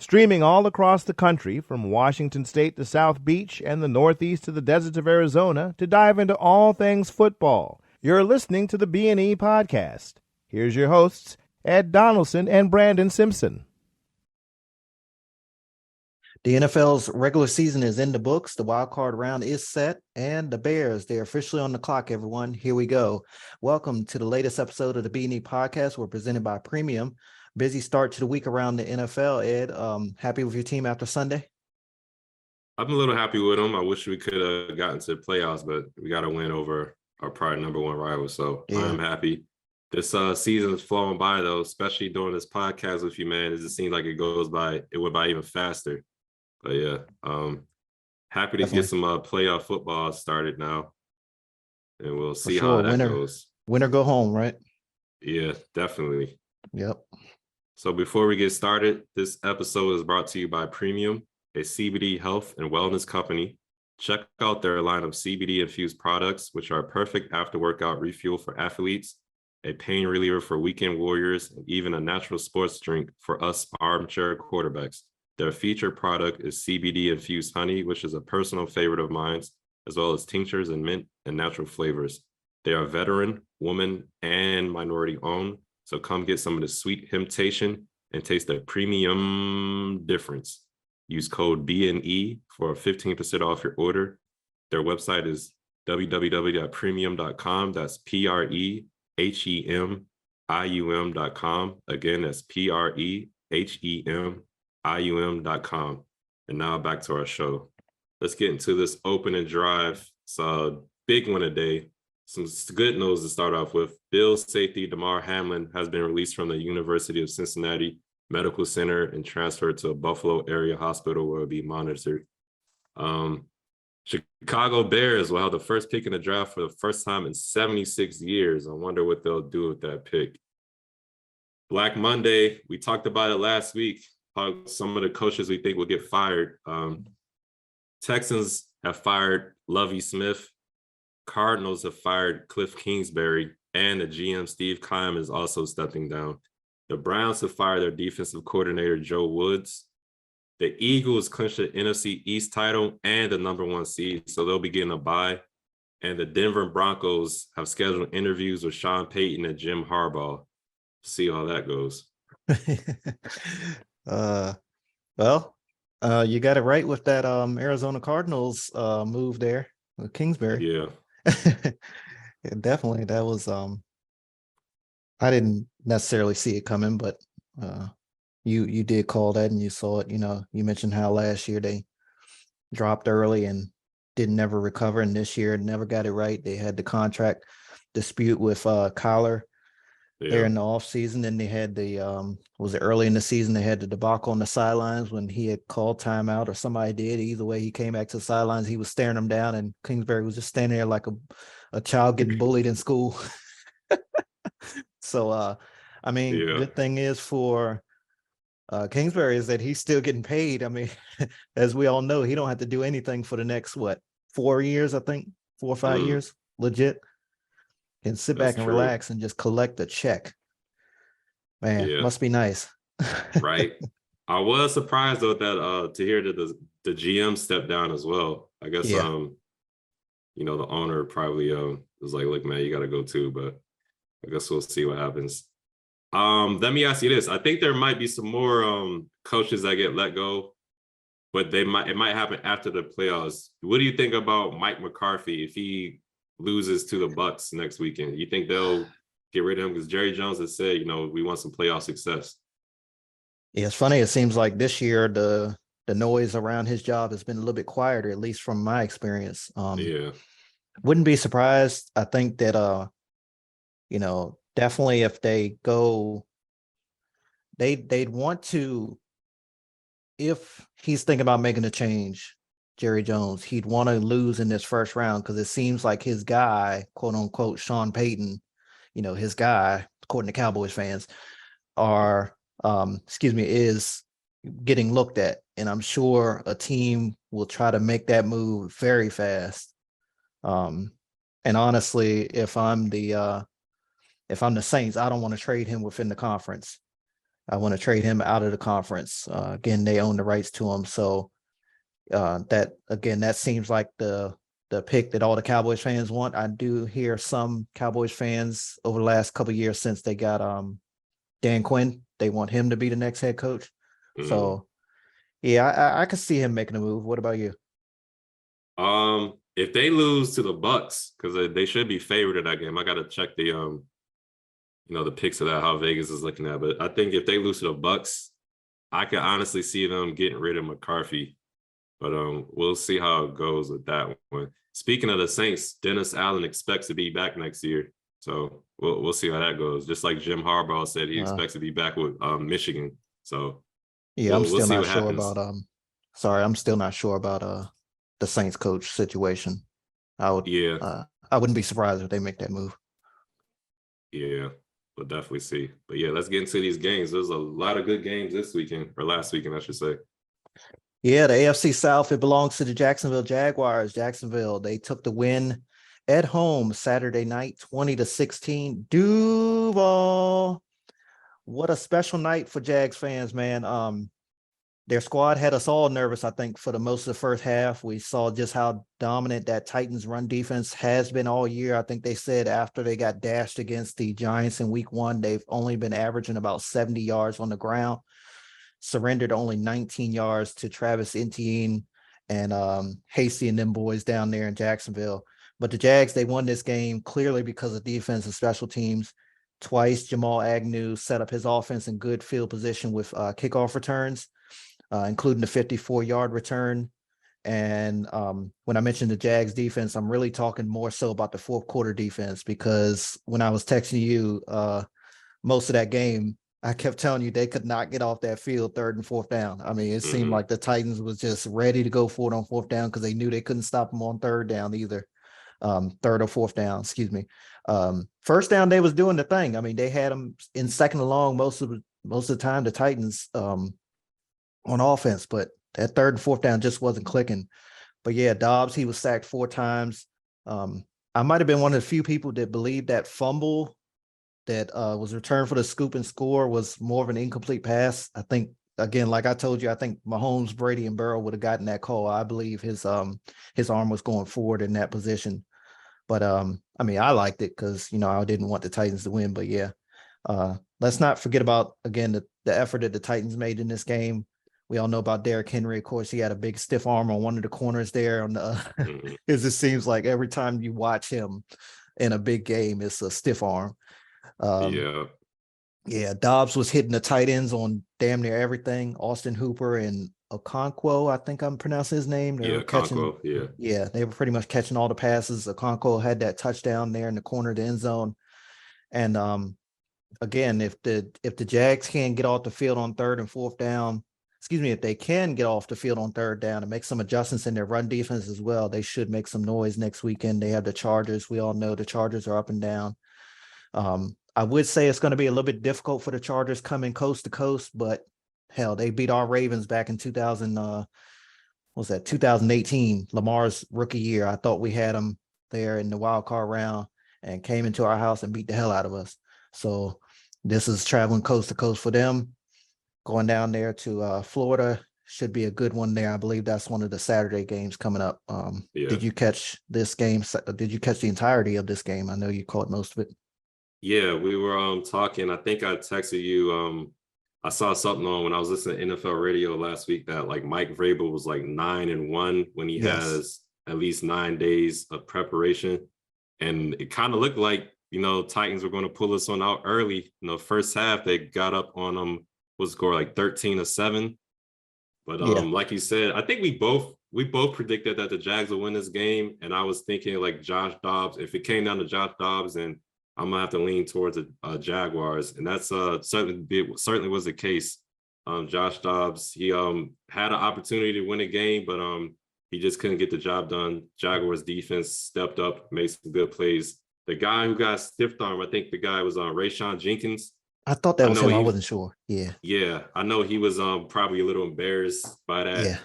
Streaming all across the country, from Washington State to South Beach and the Northeast to the deserts of Arizona, to dive into all things football. You're listening to the B&E Podcast. Here's your hosts, Ed Donaldson and Brandon Simpson. The NFL's regular season is in the books. The wild card round is set, and the Bears, they're officially on the clock, everyone. Here we go. Welcome to the latest episode of the B&E Podcast. We're presented by Premium. Busy start to the week around the NFL, Ed. Happy with your team after Sunday? I'm a little happy with them. I wish we could have gotten to the playoffs, but we got to win over our prior number one rival. So yeah. I'm happy. This season is flowing by, though, especially during this podcast with you, man. It just seems like it went by even faster. But yeah, happy to get some playoff football started now. And we'll see how that goes. Win or go home, right? Yeah, definitely. Yep. So before we get started, this episode is brought to you by Premium, a CBD health and wellness company. Check out their line of CBD-infused products, which are a perfect after-workout refuel for athletes, a pain reliever for weekend warriors, and even a natural sports drink for us armchair quarterbacks. Their featured product is CBD-infused honey, which is a personal favorite of mine, as well as tinctures and mint and natural flavors. They are veteran, woman, and minority-owned. So come get some of the sweet temptation and taste the premium difference. Use code BNE for 15% off your order. Their website is www.premium.com. That's PREHEMIUM.com. Again, that's PREHEMIUM.com. And now back to our show. Let's get into this opening drive. It's a big one today. Some good news to start off with. Bills safety Damar Hamlin has been released from the University of Cincinnati Medical Center and transferred to a Buffalo area hospital where it will be monitored. Chicago Bears will have the first pick in the draft for the first time in 76 years. I wonder what they'll do with that pick. Black Monday, we talked about it last week, how some of the coaches we think will get fired. Texans have fired Lovie Smith. Cardinals have fired Cliff Kingsbury, and the GM Steve Keim is also stepping down. The Browns have fired their defensive coordinator Joe Woods. The Eagles clinched the NFC East title and the number one seed, so they'll be getting a bye. And the Denver Broncos have scheduled interviews with Sean Payton and Jim Harbaugh. See how that goes. You got it right with that Arizona Cardinals move there with Kingsbury. Yeah. Yeah, definitely. That was I didn't necessarily see it coming, but you did call that and you saw it. You know, you mentioned how last year they dropped early and didn't never recover, and this year never got it right. They had the contract dispute with Kyler there in the offseason. Then they had the was it early in the season, they had the debacle on the sidelines when he had called timeout, or somebody did. Either way, he came back to the sidelines, he was staring them down, and Kingsbury was just standing there like a child getting bullied in school. So good thing is for Kingsbury is that he's still getting paid. I mean, as we all know, he don't have to do anything for the next 4 years, I think 4 or 5 years, legit. Can sit back and relax and just collect a check. Man, must be nice. Right. I was surprised though that to hear that the GM stepped down as well. I guess the owner probably was like, look, man, you gotta go too, but I guess we'll see what happens. Let me ask you this. I think there might be some more coaches that get let go, but it might happen after the playoffs. What do you think about Mike McCarthy if he loses to the Bucs next weekend? You think they'll get rid of him? Because Jerry Jones has said, we want some playoff success. Yeah, it's funny. It seems like this year the noise around his job has been a little bit quieter, at least from my experience. Wouldn't be surprised. I think that definitely if they go, they'd want to, if he's thinking about making a change, Jerry Jones, he'd want to lose in this first round, because it seems like his guy, quote unquote, Sean Payton, his guy, according to Cowboys fans, is getting looked at. And I'm sure a team will try to make that move very fast. And honestly, if I'm the Saints, I don't want to trade him within the conference. I want to trade him out of the conference. Again, they own the rights to him. So that seems like the pick that all the Cowboys fans want. I do hear some Cowboys fans over the last couple of years since they got Dan Quinn, they want him to be the next head coach. So yeah, I could see him making a move. What about you? If they lose to the Bucks, because they should be favored in that game, I gotta check the the picks of that, how Vegas is looking at. But I think if they lose to the Bucks, I can honestly see them getting rid of McCarthy. But we'll see how it goes with that one. Speaking of the Saints, Dennis Allen expects to be back next year. So we'll see how that goes. Just like Jim Harbaugh said, he expects to be back with Michigan. So yeah, I'm still see not what sure happens. about I'm still not sure about the Saints coach situation. I wouldn't be surprised if they make that move. Yeah, we'll definitely see. But yeah, let's get into these games. There's a lot of good games this weekend, or last weekend, I should say. Yeah, the AFC South, it belongs to the Jacksonville Jaguars. Jacksonville, they took the win at home Saturday night, 20-16. Duval. What a special night for Jags fans, man. Their squad had us all nervous, I think, for the most of the first half. We saw just how dominant that Titans run defense has been all year. I think they said after they got dashed against the Giants in week 1, they've only been averaging about 70 yards on the ground. Surrendered only 19 yards to Travis Etienne and Hasty and them boys down there in Jacksonville. But the Jags, they won this game clearly because of defense and special teams. Twice, Jamal Agnew set up his offense in good field position with kickoff returns, including the 54-yard return. And when I mentioned the Jags defense, I'm really talking more so about the fourth quarter defense, because when I was texting you most of that game, I kept telling you they could not get off that field third and fourth down. I mean, it seemed like the Titans was just ready to go for it on fourth down because they knew they couldn't stop them on third down either. Third or fourth down, excuse me. First down, they was doing the thing. I mean, they had them in second and long most of the time, the Titans on offense, but that third and fourth down just wasn't clicking. But yeah, Dobbs, he was sacked 4 times. I might have been one of the few people that believed that fumble that was returned for the scoop and score was more of an incomplete pass. I think, again, like I told you, I think Mahomes, Brady, and Burrow would have gotten that call. I believe his arm was going forward in that position. But I mean, I liked it because, I didn't want the Titans to win. But yeah, let's not forget about, again, the effort that the Titans made in this game. We all know about Derrick Henry. Of course, he had a big stiff arm on one of the corners there. It just seems like every time you watch him in a big game, it's a stiff arm. Yeah, Dobbs was hitting the tight ends on damn near everything. Austin Hooper and Okonkwo, I think I'm pronouncing his name. They were catching, they were pretty much catching all the passes. Okonkwo had that touchdown there in the corner of the end zone. And again, if the Jags can't get off the field on third and fourth down, if they can get off the field on third down and make some adjustments in their run defense as well, they should make some noise next weekend. They have the Chargers. We all know the Chargers are up and down. I would say it's going to be a little bit difficult for the Chargers coming coast to coast, but hell, they beat our Ravens back in 2018, Lamar's rookie year. I thought we had them there in the wild card round and came into our house and beat the hell out of us. So this is traveling coast to coast for them. Going down there to Florida should be a good one there. I believe that's one of the Saturday games coming up. Did you catch this game? Did you catch the entirety of this game? I know you caught most of it. Yeah, we were talking. I think I texted you. I saw something on when I was listening to NFL radio last week that like Mike Vrabel was like 9-1 when he has at least 9 days of preparation. And it kind of looked like, Titans were going to pull us on out early. First half, they got up on them, was score like 13-7. But like you said, I think we both predicted that the Jags would win this game. And I was thinking like Josh Dobbs, if it came down to Josh Dobbs, and I'm gonna have to lean towards the Jaguars, and that's certainly was the case. Josh Dobbs, he had an opportunity to win a game, but he just couldn't get the job done. Jaguars defense stepped up, made some good plays. The guy who got stiff arm, I think the guy was Rayshawn Jenkins. I thought that was him. I wasn't sure. Yeah, I know he was probably a little embarrassed by that. Yeah,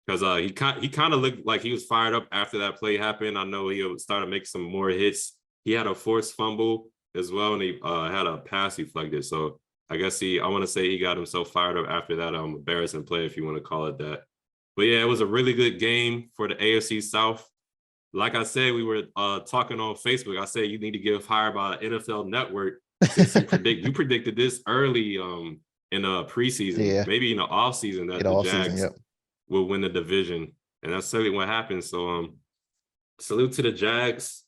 because he kind of looked like he was fired up after that play happened. I know he started making some more hits. He had a forced fumble as well, and he had a pass deflected. So I guess I want to say he got himself fired up after that embarrassing play, if you want to call it that. But yeah, it was a really good game for the AFC South. Like I said, we were talking on Facebook. I said you need to get hired by NFL Network since you predicted this early in the preseason, maybe in the offseason, that the Jags will win the division. And that's certainly what happened. So salute to the Jags.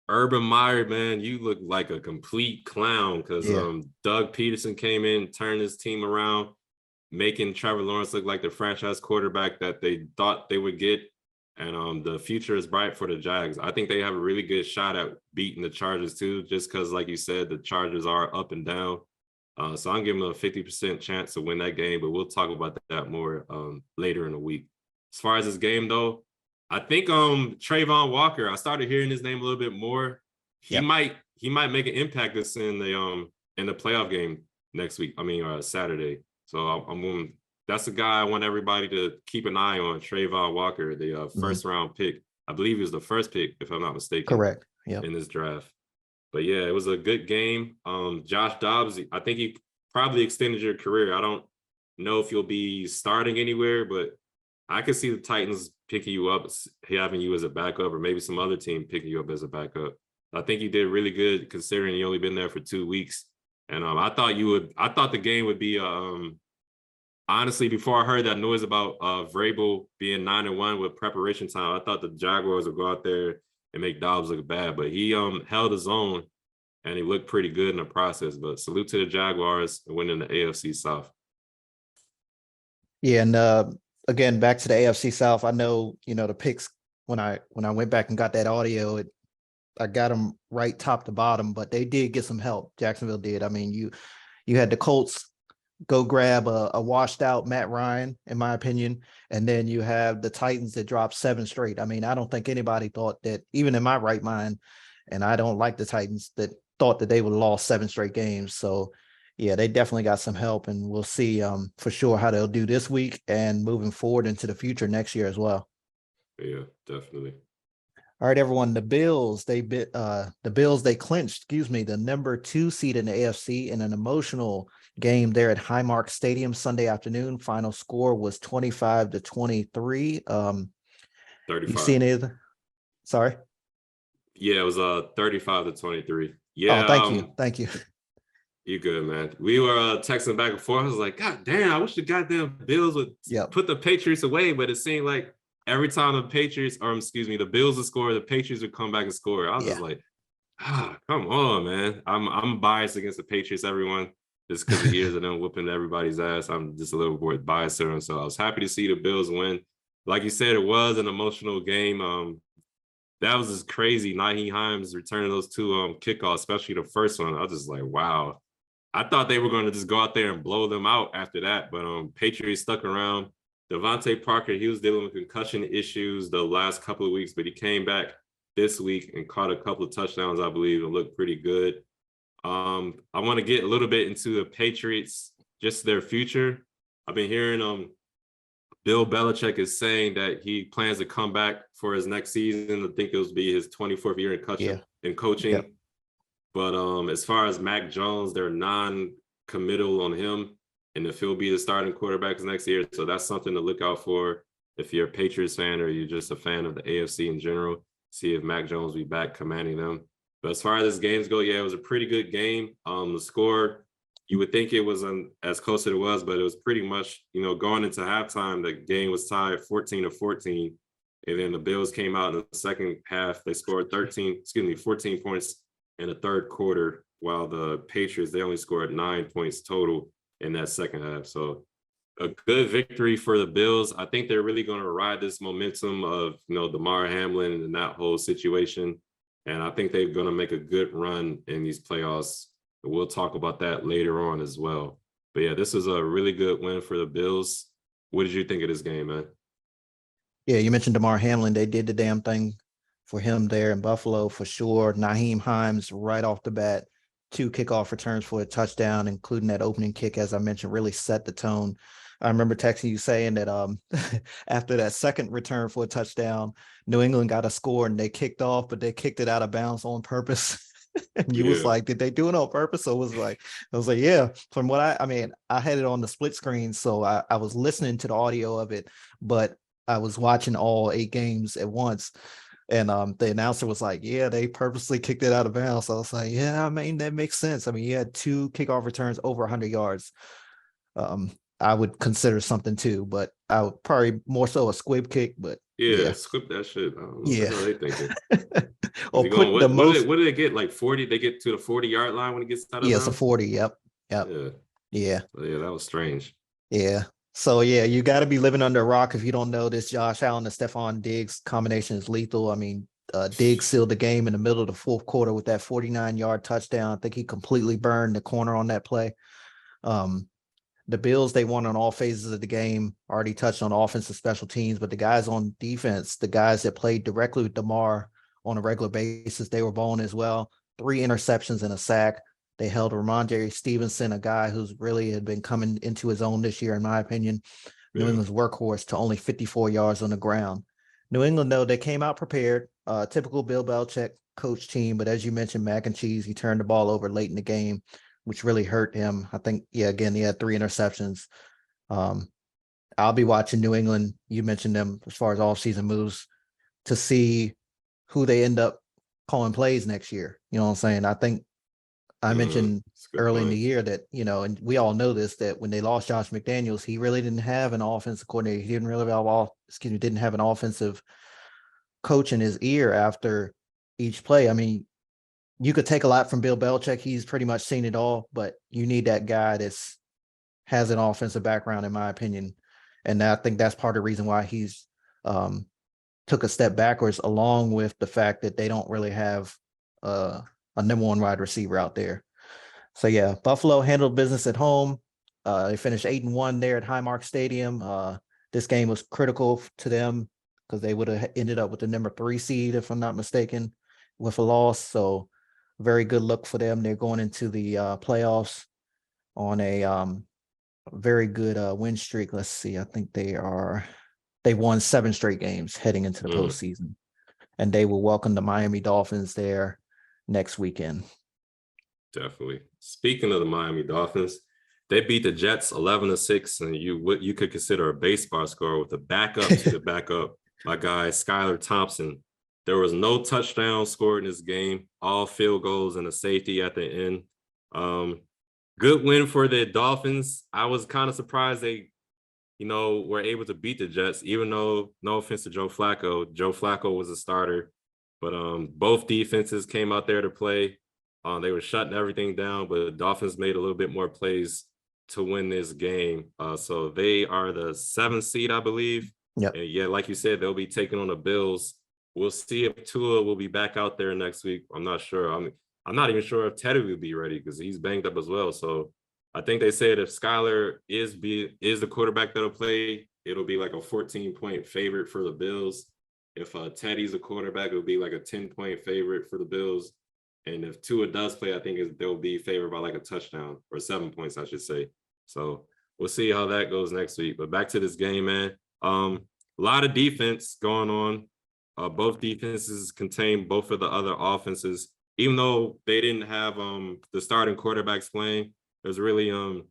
Urban Meyer, man, you look like a complete clown because Doug Peterson came in, turned his team around, making Trevor Lawrence look like the franchise quarterback that they thought they would get. And the future is bright for the Jags. I think they have a really good shot at beating the Chargers too, just because, like you said, the Chargers are up and down. So I'm giving them a 50% chance to win that game, but we'll talk about that more later in the week. As far as this game, though, I think Trayvon Walker, I started hearing his name a little bit more. He might make an impact this in the playoff game next week. Saturday. So that's a guy I want everybody to keep an eye on, Trayvon Walker, the first round pick. I believe he was the first pick, if I'm not mistaken. Correct. Yeah. In this draft. But yeah, it was a good game. Josh Dobbs, I think he probably extended your career. I don't know if you'll be starting anywhere, but I could see the Titans picking you up, having you as a backup, or maybe some other team picking you up as a backup. I think you did really good considering you only been there for 2 weeks. And I thought the game would be honestly, before I heard that noise about Vrabel being 9-1 with preparation time, I thought the Jaguars would go out there and make Dobbs look bad, but he held his own and he looked pretty good in the process. But salute to the Jaguars and winning the AFC South. Yeah, and again, back to the AFC South. I know, the picks when I went back and got that audio, I got them right top to bottom, but they did get some help. Jacksonville did. I mean, you had the Colts go grab a washed out Matt Ryan, in my opinion. And then you have the Titans that dropped 7 straight. I mean, I don't think anybody thought that, even in my right mind, and I don't like the Titans, that thought that they would have lost 7 straight games. So yeah, they definitely got some help, and we'll see for sure how they'll do this week and moving forward into the future next year as well. Yeah, definitely. All right, everyone. The Bills, they clinched, the number 2 seed in the AFC in an emotional game there at Highmark Stadium Sunday afternoon. Final score was 25-23. 35. You seen it? Sorry. Yeah, it was 35-23. Yeah. Oh, thank you. You good, man. We were texting back and forth. I was like, God damn, I wish the goddamn Bills would put the Patriots away, but it seemed like every time the Bills would score, the Patriots would come back and score. I was just like, come on, man. I'm biased against the Patriots, everyone, just because of years of them whooping everybody's ass. I'm just a little bit biased to them. So I was happy to see the Bills win. Like you said, it was an emotional game. That was just crazy. Nyheim Hines returning those 2 kickoffs, especially the first one. I was just like, wow. I thought they were going to just go out there and blow them out after that, but Patriots stuck around. Devontae Parker, he was dealing with concussion issues the last couple of weeks, but he came back this week and caught a couple of touchdowns, I believe, and looked pretty good. I want to get a little bit into the Patriots, just their future. I've been hearing Bill Belichick is saying that he plans to come back for his next season. I think it will be his 24th year in coaching. Yep. But as far as Mac Jones, they're non-committal on him, and if he'll be the starting quarterback next year. So that's something to look out for if you're a Patriots fan or you're just a fan of the AFC in general. See if Mac Jones will be back commanding them. But as far as this games go, yeah, it was a pretty good game. The score, you would think it wasn't as close as it was, but it was pretty much, going into halftime, the game was tied 14-14. And then the Bills came out in the second half. They scored 14 points in the third quarter, while the Patriots, they only scored 9 points total in that second half. So a good victory for the Bills. I think they're really going to ride this momentum of, Damar Hamlin and that whole situation. And I think they're going to make a good run in these playoffs. We'll talk about that later on as well. But yeah, this is a really good win for the Bills. What did you think of this game, man? Yeah, you mentioned Damar Hamlin. They did the damn thing for him there in Buffalo for sure. Nyheim Hines right off the bat, 2 kickoff returns for a touchdown, including that opening kick, as I mentioned, really set the tone. I remember texting you saying that after that second return for a touchdown, New England got a score and they kicked off, but they kicked it out of bounds on purpose. And you was like, did they do it on purpose? So I was like, yeah. From what I mean, I had it on the split screen, so I was listening to the audio of it, but I was watching all 8 games at once. And the announcer was like, yeah, they purposely kicked it out of bounds. So I was like, yeah, I mean, that makes sense. I mean, he had 2 kickoff returns over 100 yards. I would consider something too, but I would probably more so a squib kick, but Yeah, squib that shit. I don't know yeah. what they thinking. Or put the most. What do they get? Like 40? They get to the 40-yard line when it gets out of It's a bounds? 40. Yep. Yeah. Yeah. So, yeah, that was strange. Yeah. So yeah, you got to be living under a rock if you don't know this. Josh Allen and Stephon Diggs combination is lethal. I mean, Diggs sealed the game in the middle of the 4th quarter with that 49-yard touchdown. I think he completely burned the corner on that play. The Bills, they won on all phases of the game. Already touched on offensive special teams, but the guys on defense, the guys that played directly with DeMar on a regular basis, they were balling as well. 3 interceptions and a sack. They held Ramondre Stevenson, a guy who's really had been coming into his own this year, in my opinion, New England's workhorse, to only 54 yards on the ground. New England, though, they came out prepared. Typical Bill Belichick coach team, but as you mentioned, Mac and Cheese, he turned the ball over late in the game, which really hurt him. I think, again, he had 3 interceptions. I'll be watching New England. You mentioned them as far as offseason moves to see who they end up calling plays next year. You know what I'm saying? I think I mentioned early in the year that, and we all know this, that when they lost Josh McDaniels, he really didn't have an offensive coordinator. He didn't have an offensive coach in his ear after each play. I mean, you could take a lot from Bill Belichick. He's pretty much seen it all, but you need that guy that's has an offensive background, in my opinion. And I think that's part of the reason why he's took a step backwards, along with the fact that they don't really have a number 1 wide receiver out there. So yeah, Buffalo handled business at home. They finished 8-1 there at Highmark Stadium. This game was critical to them because they would have ended up with the number 3 seed, if I'm not mistaken, with a loss. So very good look for them. They're going into the playoffs on a very good win streak. Let's see. I think they won 7 straight games heading into the postseason, and they will welcome the Miami Dolphins there next weekend. Definitely. Speaking of the Miami Dolphins, they beat the Jets 11-6, and what you could consider a baseball score with the backup to the backup. My guy Skylar Thompson. There was no touchdown scored in this game. All field goals and a safety at the end. Good win for the Dolphins. I was kind of surprised they, were able to beat the Jets, even though, no offense to Joe Flacco. Joe Flacco was a starter, but both defenses came out there to play. They were shutting everything down, but the Dolphins made a little bit more plays to win this game. So they are the 7th seed, I believe. Yep. And yeah, like you said, they'll be taking on the Bills. We'll see if Tua will be back out there next week. I'm not sure. I'm not even sure if Teddy will be ready because he's banged up as well. So I think they said if Skylar is the quarterback that'll play, it'll be like a 14-point favorite for the Bills. If Teddy's a quarterback, it'll be like a 10-point favorite for the Bills. And if Tua does play, I think they'll be favored by like a touchdown, or 7 points, I should say. So we'll see how that goes next week. But back to this game, man. A lot of defense going on. Both defenses contain both of the other offenses. Even though they didn't have the starting quarterbacks playing, it was really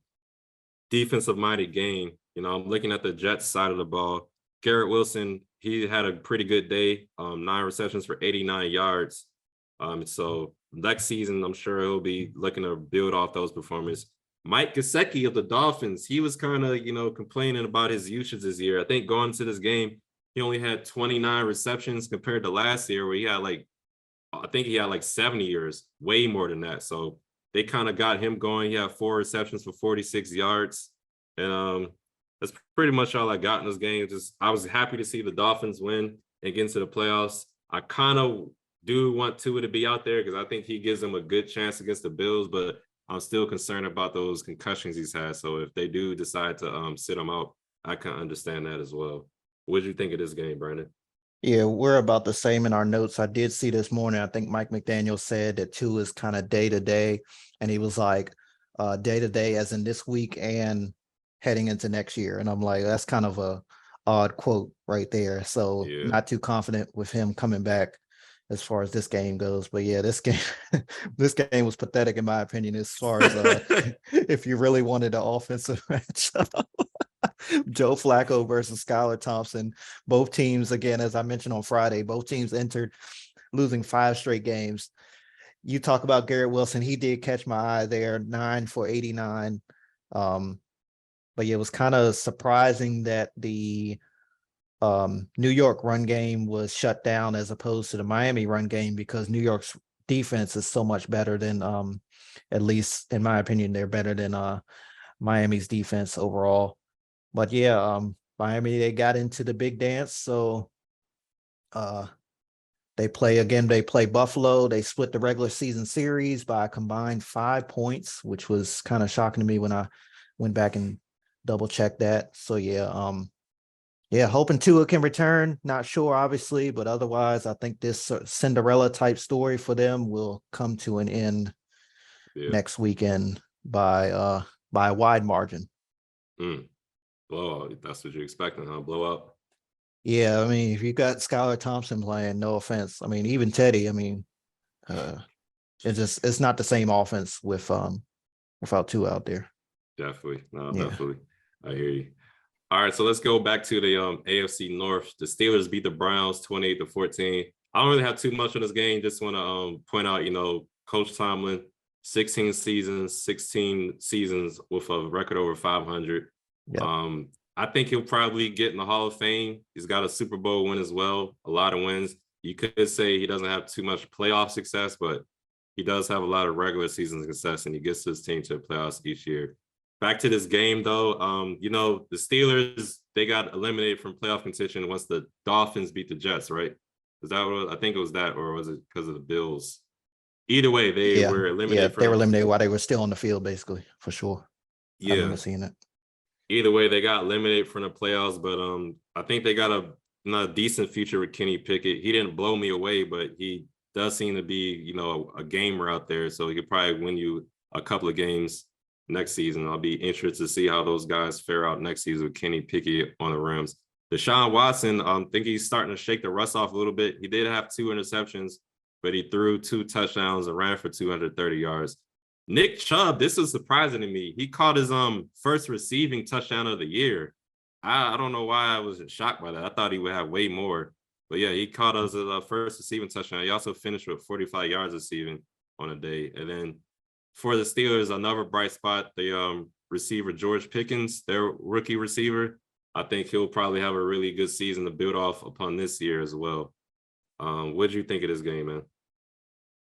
defensive-minded game. I'm looking at the Jets side of the ball. Garrett Wilson, he had a pretty good day, 9 receptions for 89 yards. So next season, I'm sure he'll be looking to build off those performances. Mike Gesicki of the Dolphins, he was kind of, complaining about his usage this year. I think going into this game, he only had 29 receptions compared to last year where he had I think he had like 70 years, way more than that. So they kind of got him going. He had 4 receptions for 46 yards. And that's pretty much all I got in this game. I was happy to see the Dolphins win and get into the playoffs. I kind of do want Tua to be out there because I think he gives them a good chance against the Bills, but I'm still concerned about those concussions he's had. So if they do decide to sit him out, I can understand that as well. What did you think of this game, Brandon? Yeah, we're about the same in our notes. I did see this morning, I think Mike McDaniel said that Tua is kind of day to day, and he was like day to day as in this week and heading into next year. And I'm like, that's kind of a odd quote right there. So not too confident with him coming back as far as this game goes. But yeah, this game this game was pathetic in my opinion, as far as if you really wanted an offensive matchup. Joe Flacco versus Skylar Thompson. Both teams, again, as I mentioned on Friday, both teams entered losing 5 straight games. You talk about Garrett Wilson. He did catch my eye there, 9 for 89. But yeah, it was kind of surprising that the New York run game was shut down as opposed to the Miami run game, because New York's defense is so much better than, at least in my opinion, they're better than Miami's defense overall. But yeah, Miami, they got into the big dance. So they play Buffalo. They split the regular season series by a combined 5 points, which was kind of shocking to me when I went back and double checked that. So yeah, hoping Tua can return. Not sure, obviously, but otherwise, I think this Cinderella type story for them will come to an end next weekend by a wide margin. Blowout. That's what you're expecting, huh? Blow up. Yeah, I mean, if you got Skylar Thompson playing, no offense. I mean, even Teddy. I mean, it's not the same offense without Tua out there. Definitely, definitely. I hear you. All right, so let's go back to the AFC North. The Steelers beat the Browns 28-14. I don't really have too much on this game. Just want to point out, Coach Tomlin, 16 seasons with a record over 500. Yeah. I think he'll probably get in the Hall of Fame. He's got a Super Bowl win as well, a lot of wins. You could say he doesn't have too much playoff success, but he does have a lot of regular season success, and he gets his team to the playoffs each year. Back to this game, though, the Steelers, they got eliminated from playoff contention once the Dolphins beat the Jets, right? Is that what I think it was that, or was it because of the Bills? Either way, they were eliminated. Yeah, they were eliminated while they were still on the field, basically, for sure. Yeah. I remember seeing it. Either way, they got eliminated from the playoffs, but I think they got a decent future with Kenny Pickett. He didn't blow me away, but he does seem to be, a gamer out there, so he could probably win you a couple of games next season. I'll be interested to see how those guys fare out next season with Kenny Pickett on the Rams. Deshaun Watson, I think he's starting to shake the rust off a little bit. He did have 2 interceptions, but he threw 2 touchdowns and ran for 230 yards. Nick Chubb, this is surprising to me. He caught his first receiving touchdown of the year. I don't know why I was shocked by that. I thought he would have way more. But yeah, he caught us his first receiving touchdown. He also finished with 45 yards receiving on a day. And then for the Steelers, another bright spot, the receiver George Pickens, their rookie receiver. I think he'll probably have a really good season to build off upon this year as well. What do you think of this game, man?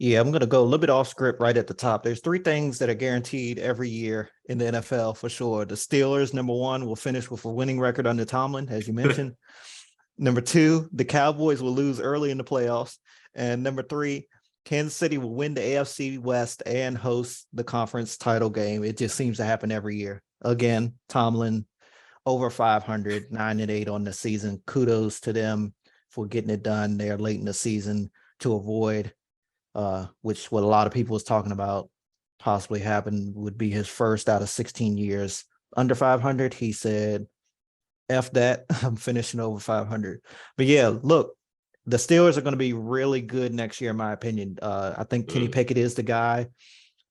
Yeah, I'm going to go a little bit off script right at the top. There's 3 things that are guaranteed every year in the NFL for sure. The Steelers, number 1, will finish with a winning record under Tomlin, as you mentioned. Number 2, the Cowboys will lose early in the playoffs. And number 3, Kansas City will win the AFC West and host the conference title game. It just seems to happen every year. Again, Tomlin, over 500, 9-8 on the season. Kudos to them for getting it done there late in the season to avoid which what a lot of people was talking about possibly happened, would be his first out of 16 years under 500. He said, F that, I'm finishing over 500. But yeah, look, the Steelers are going to be really good next year, in my opinion. I think Kenny Pickett is the guy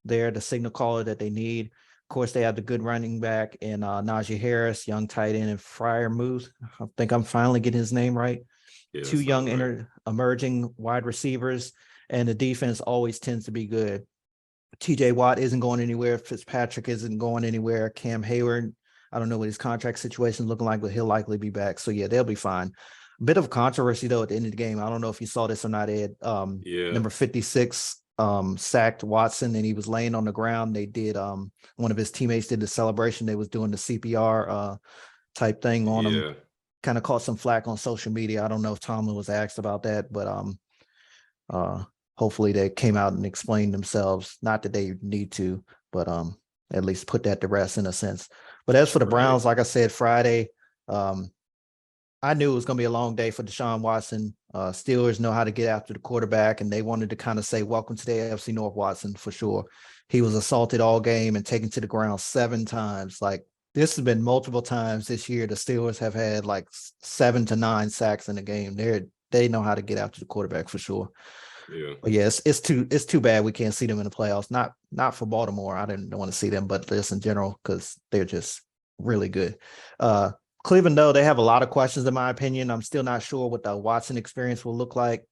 there, the signal caller that they need. Of course, they have the good running back in Najee Harris, young tight end, and Freiermuth. I think I'm finally getting his name right. Yeah, 2 young emerging wide receivers. And the defense always tends to be good. TJ Watt isn't going anywhere. Fitzpatrick isn't going anywhere. Cam Hayward, I don't know what his contract situation is looking like, but he'll likely be back. So, yeah, they'll be fine. A bit of controversy, though, at the end of the game. I don't know if you saw this or not, Ed. Number 56 sacked Watson, and he was laying on the ground. They did one of his teammates did the celebration. They was doing the CPR type thing on him. Kind of caught some flack on social media. I don't know if Tomlin was asked about that, but hopefully they came out and explained themselves. Not that they need to, but at least put that to rest in a sense. But as for the Browns, like I said, Friday, I knew it was going to be a long day for Deshaun Watson. Steelers know how to get after the quarterback, and they wanted to kind of say, welcome to the AFC North, Watson, for sure. He was assaulted all game and taken to the ground 7 times. Like, this has been multiple times this year. The Steelers have had like 7 to 9 sacks in the game. they know how to get out to the quarterback for sure. Yeah. But yeah, it's too bad we can't see them in the playoffs. Not for Baltimore. I didn't want to see them, but just in general, because they're just really good. Cleveland, though, they have a lot of questions, in my opinion. I'm still not sure what the Watson experience will look like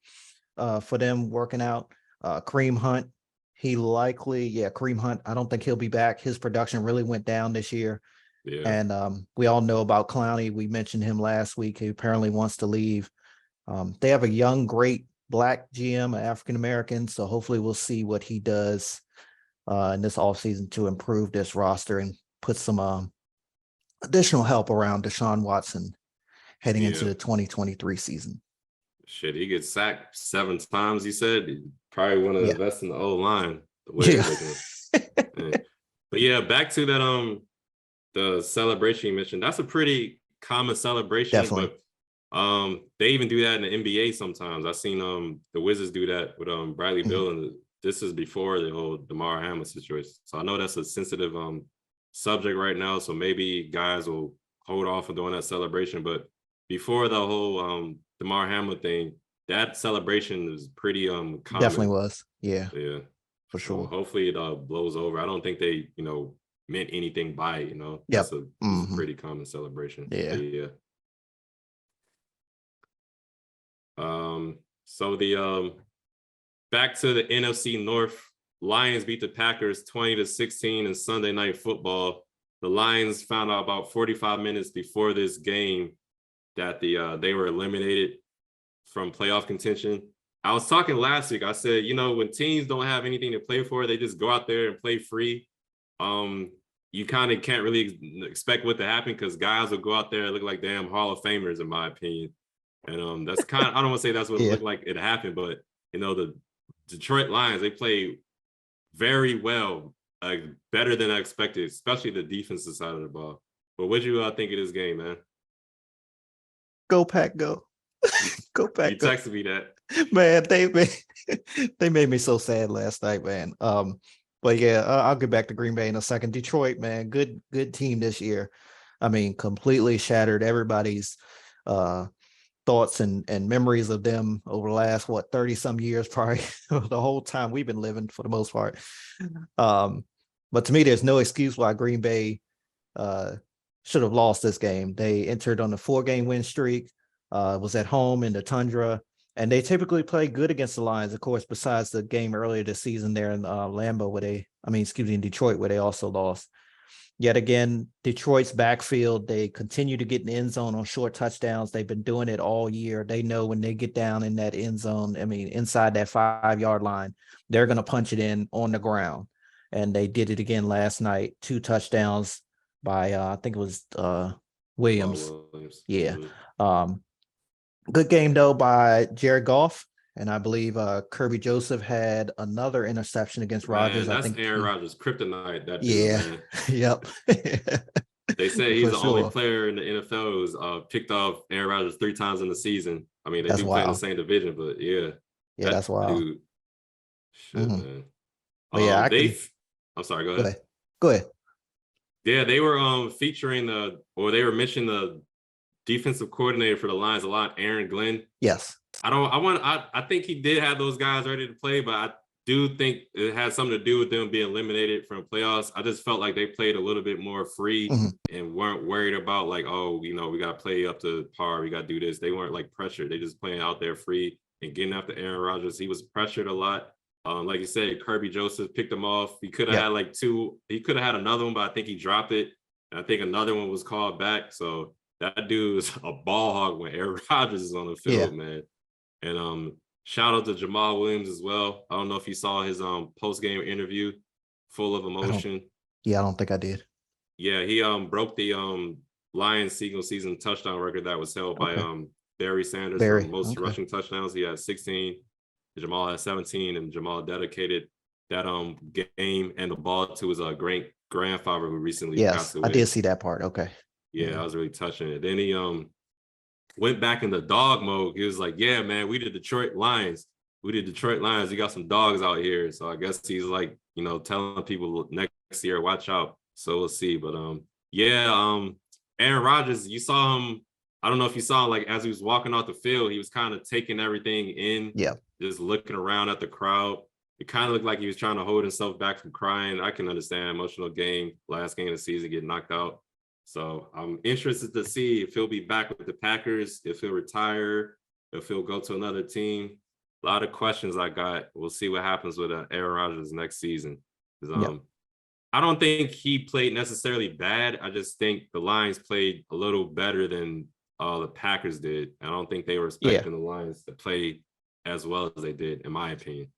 for them working out. Kareem Hunt, Kareem Hunt, I don't think he'll be back. His production really went down this year. Yeah. And we all know about Clowney. We mentioned him last week. He apparently wants to leave. They have a young, great Black GM, an African-American. So hopefully we'll see what he does in this offseason to improve this roster and put some additional help around Deshaun Watson heading into the 2023 season. Shit, he gets sacked 7 times, he said. He probably want to invest in the O-line the way they're looking. But yeah, back to that the celebration you mentioned. That's a pretty common celebration. Definitely. But they even do that in the NBA sometimes. I've seen the Wizards do that with Bradley Beal, and this is before the whole DeMar Hamlin situation. So I know that's a sensitive subject right now. So maybe guys will hold off on doing that celebration. But before the whole DeMar Hamlin thing, that celebration is pretty common. Definitely was. Yeah. Yeah. For sure. So hopefully it blows over. I don't think they, meant anything by it, Yep. It's a pretty common celebration. Yeah. So the back to the NFC North, Lions beat the Packers 20-16 in Sunday Night Football. The Lions found out about 45 minutes before this game that they were eliminated from playoff contention. I was talking last week. I said, when teams don't have anything to play for, they just go out there and play free. You kind of can't really expect what to happen because guys will go out there and look like damn Hall of Famers, in my opinion. And that's kind of, I don't want to say that's what it looked like it happened, but the Detroit Lions, they play very well, better than I expected, especially the defensive side of the ball. But what do you think of this game, man? Go Pack, go. Go Pack. You texted me that. Man, they made me so sad last night, man. But yeah, I'll get back to Green Bay in a second. Detroit, man, good team this year. I mean, completely shattered everybody's thoughts and memories of them over the last 30 some years, probably the whole time we've been living for the most part. But to me, there's no excuse why Green Bay should have lost this game. They entered on a 4-game win streak, was at home in the Tundra, and they typically play good against the Lions, of course, besides the game earlier this season there in in Detroit, where they also lost. Yet again, Detroit's backfield, they continue to get in the end zone on short touchdowns. They've been doing it all year. They know when they get down in that end zone, inside that 5-yard line, they're going to punch it in on the ground. And they did it again last night, 2 touchdowns by, I think it was Williams. Yeah. Good game, though, by Jared Goff. And I believe Kirby Joseph had another interception against Rodgers. That's I think Aaron Rodgers' kryptonite. That dude, man. Yep. They say he's the only player in the NFL who's picked off Aaron Rodgers 3 times in the season. I mean, they do play in the same division, but that's wild. Dude, shit, man. But yeah, I'm sorry. Go ahead. Go ahead. Yeah, they were featuring they were mentioning the defensive coordinator for the Lions a lot, Aaron Glenn. Yes. I think he did have those guys ready to play, but I do think it had something to do with them being eliminated from playoffs. I just felt like they played a little bit more free and weren't worried about we got to play up to par. We got to do this. They weren't pressured. They just playing out there free and getting after Aaron Rodgers. He was pressured a lot. Like you said, Kirby Joseph picked him off. He could have had 2. He could have had another one, but I think he dropped it. And I think another one was called back. So that dude is a ball hog when Aaron Rodgers is on the field, man. And shout out to Jamal Williams as well. I don't know if you saw his post-game interview, full of emotion. I don't think I did. Yeah, he broke the Lions single season touchdown record that was held by Barry Sanders for most rushing touchdowns. He had 16. Jamal had 17, and Jamal dedicated that game and the ball to his great grandfather who recently passed away. I did see that part. Okay. Yeah, I was really touching it. Then he went back in the dog mode. He was like, yeah, man, we the Detroit Lions. We got some dogs out here. So I guess he's telling people next year, watch out. So we'll see. But Aaron Rodgers, you saw him I don't know if you saw, like, as he was walking off the field, he was kind of taking everything in, Yeah. just looking around at the crowd. It kind of looked like he was trying to hold himself back from crying. I can understand, emotional game, last game of the season, getting knocked out. So I'm interested to see if he'll be back with the Packers, if he'll retire, if he'll go to another team. A lot of questions I got. We'll see what happens with Aaron Rodgers next season. 'Cause, Yeah. I don't think he played necessarily bad. I just think the Lions played a little better than the Packers did. I don't think they were expecting the Lions to play as well as they did, in my opinion.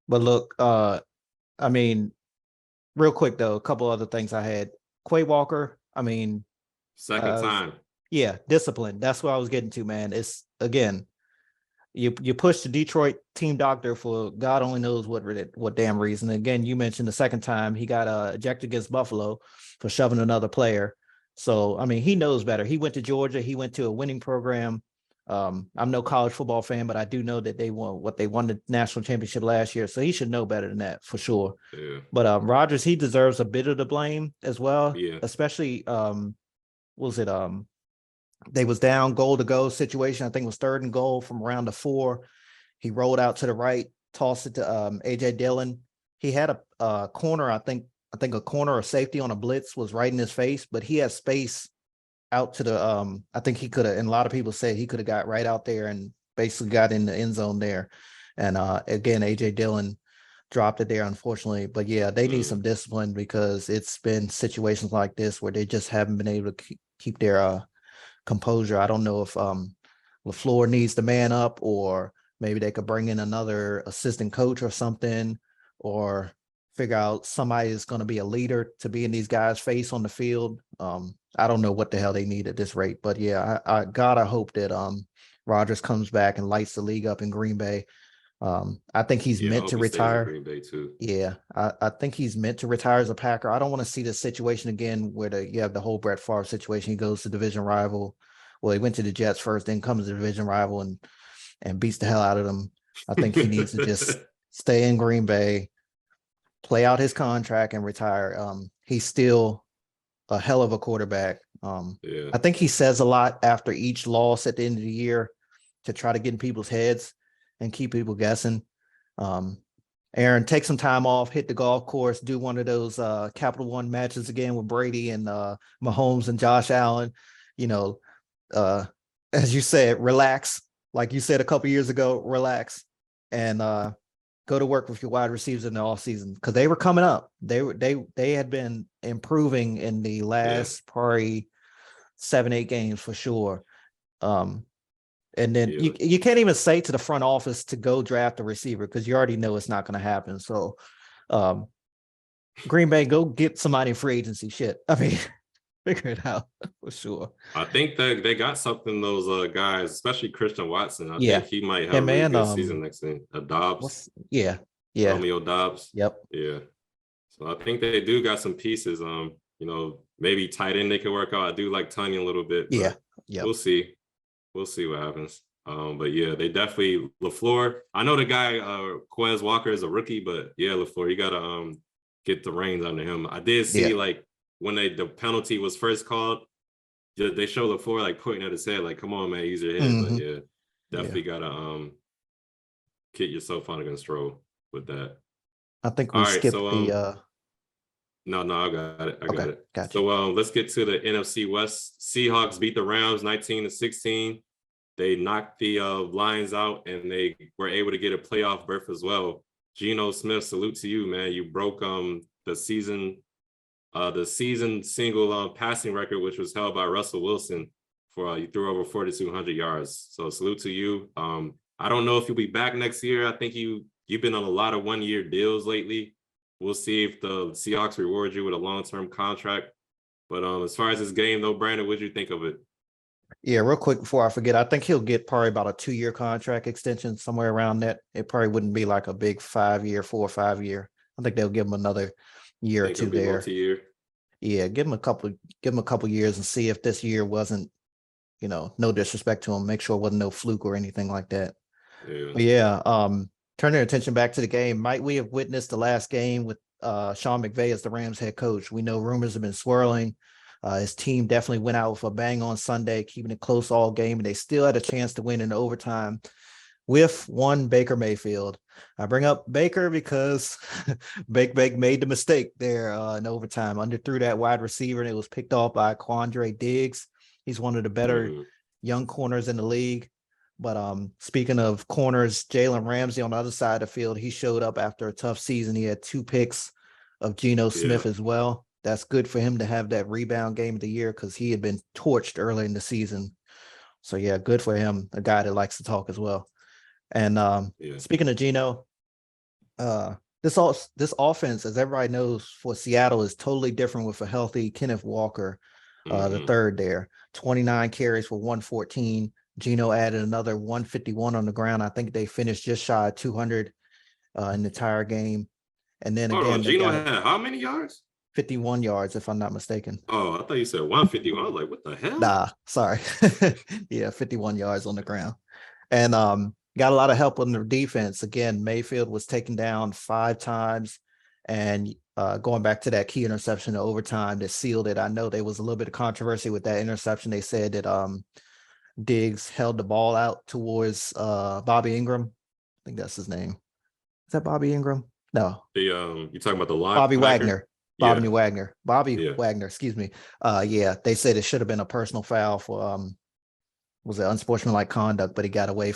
But look, I mean, real quick though, a couple other things I had. Quay Walker, I mean, Second time. yeah, discipline. That's what I was getting to, man. It's again, you push the Detroit team doctor for God only knows what damn reason. Again, you mentioned the second time he got ejected against Buffalo for shoving another player. So I mean, he knows better. He went to Georgia. He went to a winning program. I'm no college football fan, but I do know that they won the national championship last year. So he should know better than that for sure. Yeah. But Rodgers, he deserves a bit of the blame as well. Yeah. Especially they was down goal to go situation. I think it was 3rd and goal from around the 4. He rolled out to the right, tossed it to AJ Dillon. He had a corner, I think a corner or safety on a blitz was right in his face, but he had space out to the I think he could have, and a lot of people said he could have got right out there and basically got in the end zone there. And again, AJ Dillon dropped it there, unfortunately. But yeah, they need some discipline because it's been situations like this where they just haven't been able to keep their composure. I don't know if LaFleur needs to man up, or maybe they could bring in another assistant coach or something, or figure out somebody is going to be a leader to be in these guys' face on the field. I don't know what the hell they need at this rate, but yeah, I hope that Rodgers comes back and lights the league up in Green Bay. I think he's meant to retire. Green Bay too. Yeah, I think he's meant to retire as a Packer. I don't want to see this situation again where you have the whole Brett Favre situation. He goes to division rival. Well, he went to the Jets first, then comes to division rival and beats the hell out of them. I think he needs to just stay in Green Bay, play out his contract, and retire. He's still a hell of a quarterback. Yeah. I think he says a lot after each loss at the end of the year to try to get in people's heads and keep people guessing. Aaron, take some time off, hit the golf course, do one of those Capital One matches again with Brady and Mahomes and Josh Allen. As you said, relax. Like you said a couple years ago, relax and go to work with your wide receivers in the offseason because they were coming up. They had been improving in the last probably 7-8 games for sure. And then you can't even say to the front office to go draft a receiver because you already know it's not going to happen. So Green Bay, go get somebody in free agency. Shit. I mean, figure it out for sure. I think that they got something, those guys, especially Christian Watson. I think he might have a really good season next season. Dobbs. Yeah. Romeo Dobbs. Yep. Yeah. So I think they do got some pieces. Maybe tight end they could work out. I do like Tonyan a little bit. Yeah. We'll see. We'll see what happens. But yeah, they definitely LaFleur. I know the guy Quez Walker is a rookie, but yeah, LaFleur, you gotta get the reins under him. I did see like when the penalty was first called, they show LaFleur like pointing at his head, like, "Come on, man, use your head." But yeah, definitely gotta get yourself on against roll with that. I think we skipped the. No, I got it. I got it. Gotcha. So let's get to the NFC West. Seahawks beat the Rams 19-16. They knocked the Lions out, and they were able to get a playoff berth as well. Geno Smith, salute to you, man. You broke the season single passing record, which was held by Russell Wilson for you threw over 4,200 yards. So salute to you. I don't know if you'll be back next year. I think you've been on a lot of one-year deals lately. We'll see if the Seahawks reward you with a long-term contract. But as far as this game, though, Brandon, what did you think of it? Yeah, real quick before I forget, I think he'll get probably about a 2-year contract extension, somewhere around that. It probably wouldn't be like a big 5-year, 4 or 5 year. I think they'll give him another year or two there. Multi-year? Yeah, give him a couple years and see if this year wasn't, no disrespect to him, make sure it wasn't no fluke or anything like that. Yeah. But yeah, turning attention back to the game, might we have witnessed the last game with Sean McVay as the Rams head coach? We know rumors have been swirling His team definitely went out with a bang on Sunday, keeping it close all game, and they still had a chance to win in overtime with one Baker Mayfield. I bring up Baker because Bake made the mistake there in overtime. Underthrew that wide receiver, and it was picked off by Quandre Diggs. He's one of the better young corners in the league. But speaking of corners, Jalen Ramsey on the other side of the field, he showed up after a tough season. He had 2 picks of Geno Smith as well. That's good for him to have that rebound game of the year because he had been torched early in the season. So, yeah, good for him, a guy that likes to talk as well. And speaking of Geno, this offense, as everybody knows, for Seattle is totally different with a healthy Kenneth Walker, the third there. 29 carries for 114. Geno added another 151 on the ground. I think they finished just shy of 200 in the entire game. And then again, Geno had how many yards? 51 yards, if I'm not mistaken. Oh, I thought you said 151. I was like, what the hell? Nah, sorry. Yeah, 51 yards on the ground. And got a lot of help on the defense. Again, Mayfield was taken down 5 times. And going back to that key interception in overtime that sealed it, I know there was a little bit of controversy with that interception. They said that Diggs held the ball out towards Bobby Ingram. I think that's his name. Is that Bobby Ingram? No. You talking about the line? Bobby Wagner. Bobby Yeah. Wagner. Bobby Wagner, excuse me. Yeah, they said it should have been a personal foul for was it unsportsmanlike conduct, but he got away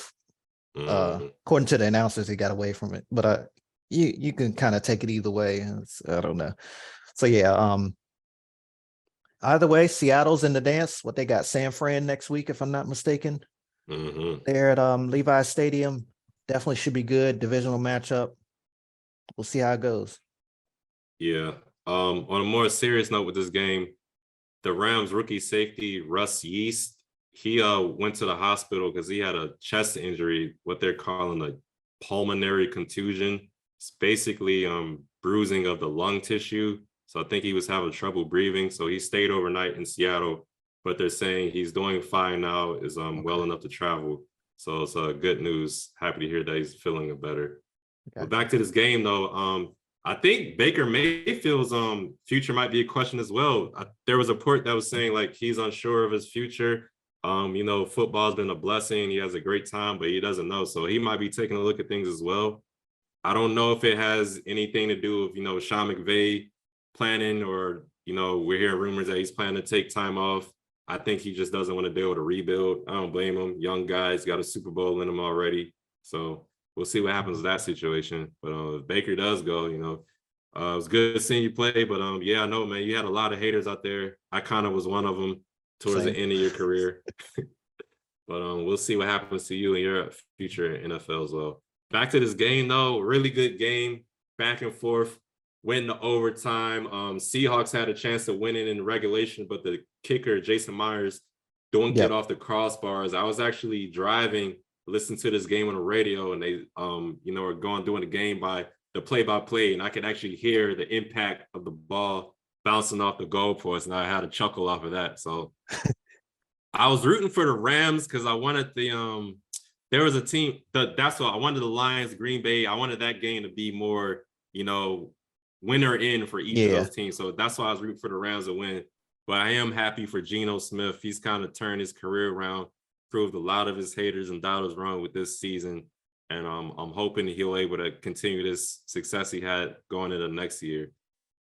according to the announcers, he got away from it. But you can kind of take it either way. I don't know. So yeah, either way, Seattle's in the dance. What they got, San Fran next week, if I'm not mistaken. They're at Levi's Stadium. Definitely should be good. Divisional matchup. We'll see how it goes. Yeah. On a more serious note with this game, the Rams rookie safety Russ Yeast, he went to the hospital because he had a chest injury, what they're calling a pulmonary contusion. It's basically bruising of the lung tissue. So I think he was having trouble breathing. So he stayed overnight in Seattle, but they're saying he's doing fine now, is well enough to travel. So it's good news. Happy to hear that he's feeling better. But back to this game though, I think Baker Mayfield's future might be a question as well. There was a report that was saying like he's unsure of his future. Football's been a blessing. He has a great time, but he doesn't know. So he might be taking a look at things as well. I don't know if it has anything to do with, Sean McVay planning or, we're hearing rumors that he's planning to take time off. I think he just doesn't want to deal with a rebuild. I don't blame him. Young guy's got a Super Bowl in him already. So we'll see what happens with that situation. But if Baker does go, it was good seeing you play. But I know, man, you had a lot of haters out there. I kind of was one of them towards the end of your career. But we'll see what happens to you in your future in NFL as well. Back to this game, though, really good game, back and forth, went into overtime. Seahawks had a chance to win it in regulation, but the kicker, Jason Myers, don't get off the crossbars. I was actually driving, listening to this game on the radio, and they, were doing the game by the play-by-play, and I could actually hear the impact of the ball bouncing off the goalpost, and I had a chuckle off of that. So I was rooting for the Rams because I wanted there was a team that's what I wanted, the Lions, Green Bay. I wanted that game to be more, winner in for each of those teams. So that's why I was rooting for the Rams to win. But I am happy for Geno Smith. He's kind of turned his career around, proved a lot of his haters and doubters wrong with this season. And I'm hoping he'll able to continue this success he had going into next year.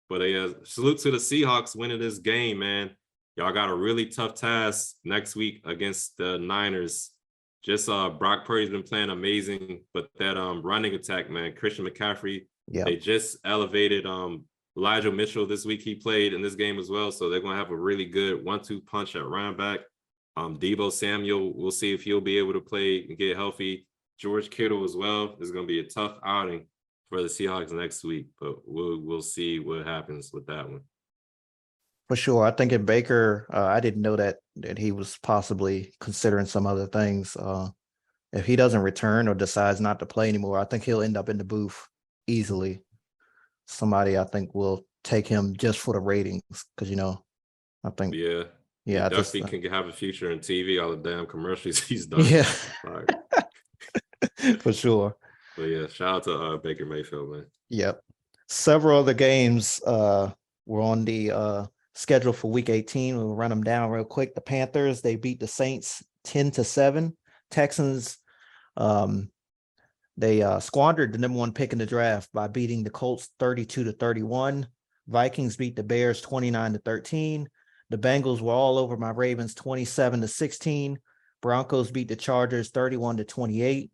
But salute to the Seahawks winning this game, man. Y'all got a really tough task next week against the Niners. Just Brock Purdy's been playing amazing, but that running attack, man, Christian McCaffrey, they just elevated Elijah Mitchell this week. He played in this game as well, so they're going to have a really good 1-2 punch at running back. Deebo Samuel, we'll see if he'll be able to play and get healthy. George Kittle as well. It's going to be a tough outing for the Seahawks next week, but we'll see what happens with that one. For sure. I think in Baker, I didn't know that he was possibly considering some other things. If he doesn't return or decides not to play anymore, I think he'll end up in the booth easily. Somebody I think will take him just for the ratings because, I think. Yeah. Yeah. Definitely can have a future in TV, all the damn commercials he's done. Yeah. For sure. But yeah, shout out to Baker Mayfield, man. Yep. Several other games were on the schedule for week 18. We'll run them down real quick. The Panthers, they beat the Saints 10-7. Texans, they squandered the number 1 pick in the draft by beating the Colts 32-31. Vikings beat the Bears 29-13. The Bengals were all over my Ravens 27-16. Broncos beat the Chargers 31-28.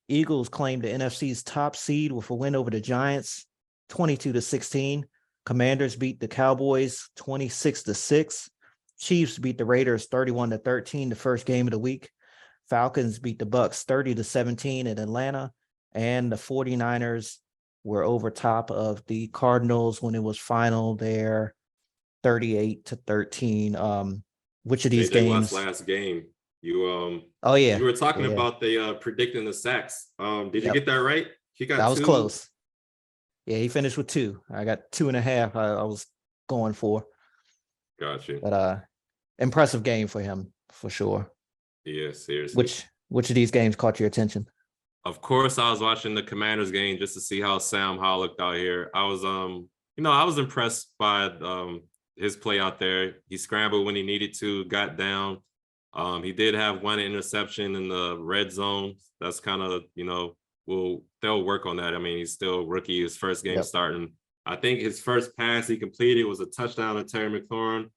Eagles claimed the NFC's top seed with a win over the Giants 22-16. Commanders beat the Cowboys 26-6. Chiefs beat the Raiders 31-13, the first game of the week. Falcons beat the Bucks 30-17 in Atlanta. And the 49ers were over top of the Cardinals when it was final there, 38-13. Which of these games? Last game. You oh yeah, you were talking about the predicting the sacks. Did you get that right? He got that was 2. close. Yeah, he finished with 2. I got 2.5. I was going for. Gotcha. But impressive game for him for sure. Yeah, seriously. Which of these games caught your attention? Of course, I was watching the Commanders game just to see how Sam Howell looked out here. I was I was impressed by his play out there. He scrambled when he needed to, got down. He did have 1 interception in the red zone. That's kind of, they'll work on that. I mean, he's still rookie, his first game starting. I think his first pass he completed was a touchdown to Terry McLaurin.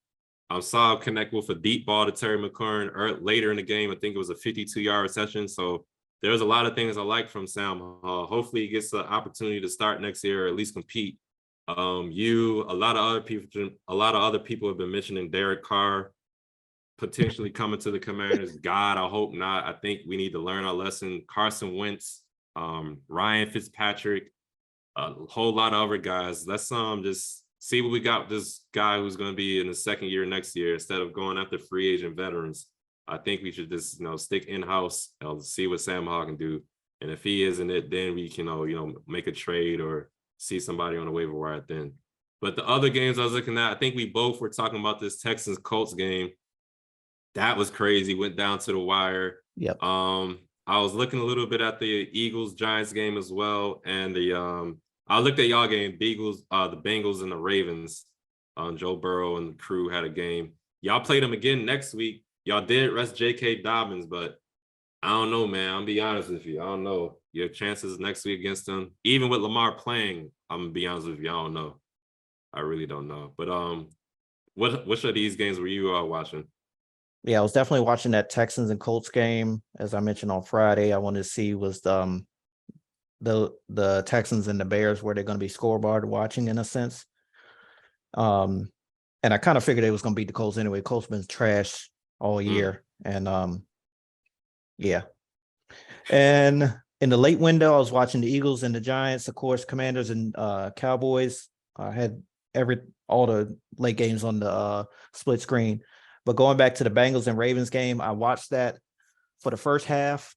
I saw him connect with a deep ball to Terry McLaurin later in the game. I think it was a 52-yard reception. So there's a lot of things I like from Sam Howell. Hopefully he gets the opportunity to start next year or at least compete. A lot of other people have been mentioning Derek Carr potentially coming to the Commanders. God, I hope not. I think we need to learn our lesson. Carson Wentz, Ryan Fitzpatrick, a whole lot of other guys. Let's just see what we got with this guy who's going to be in the second year next year instead of going after free agent veterans. I think we should just stick in-house and see what Sam Howell can do. And if he isn't it, then we can make a trade or see somebody on the waiver wire then. But the other games I was looking at, I think we both were talking about this Texans-Colts game. That was crazy. Went down to the wire. Yep. I was looking a little bit at the Eagles-Giants game as well. And I looked at y'all game, the Bengals and the Ravens. Joe Burrow and the crew had a game. Y'all played them again next week. Y'all did rest J.K. Dobbins, but I don't know, man. I'm gonna be honest with you. I don't know. Your chances next week against them, even with Lamar playing, I'm gonna be honest with you. I don't know. I really don't know. But which of these games were you watching? Yeah, I was definitely watching that Texans and Colts game. As I mentioned on Friday, I wanted to see was the Texans and the Bears, where they're going to be scoreboard watching in a sense. And I kind of figured they was going to beat the Colts anyway. Colts been trash all year. And yeah. And in the late window, I was watching the Eagles and the Giants, of course, Commanders and Cowboys. I had all the late games on the split screen. But going back to the Bengals and Ravens game, I watched that for the first half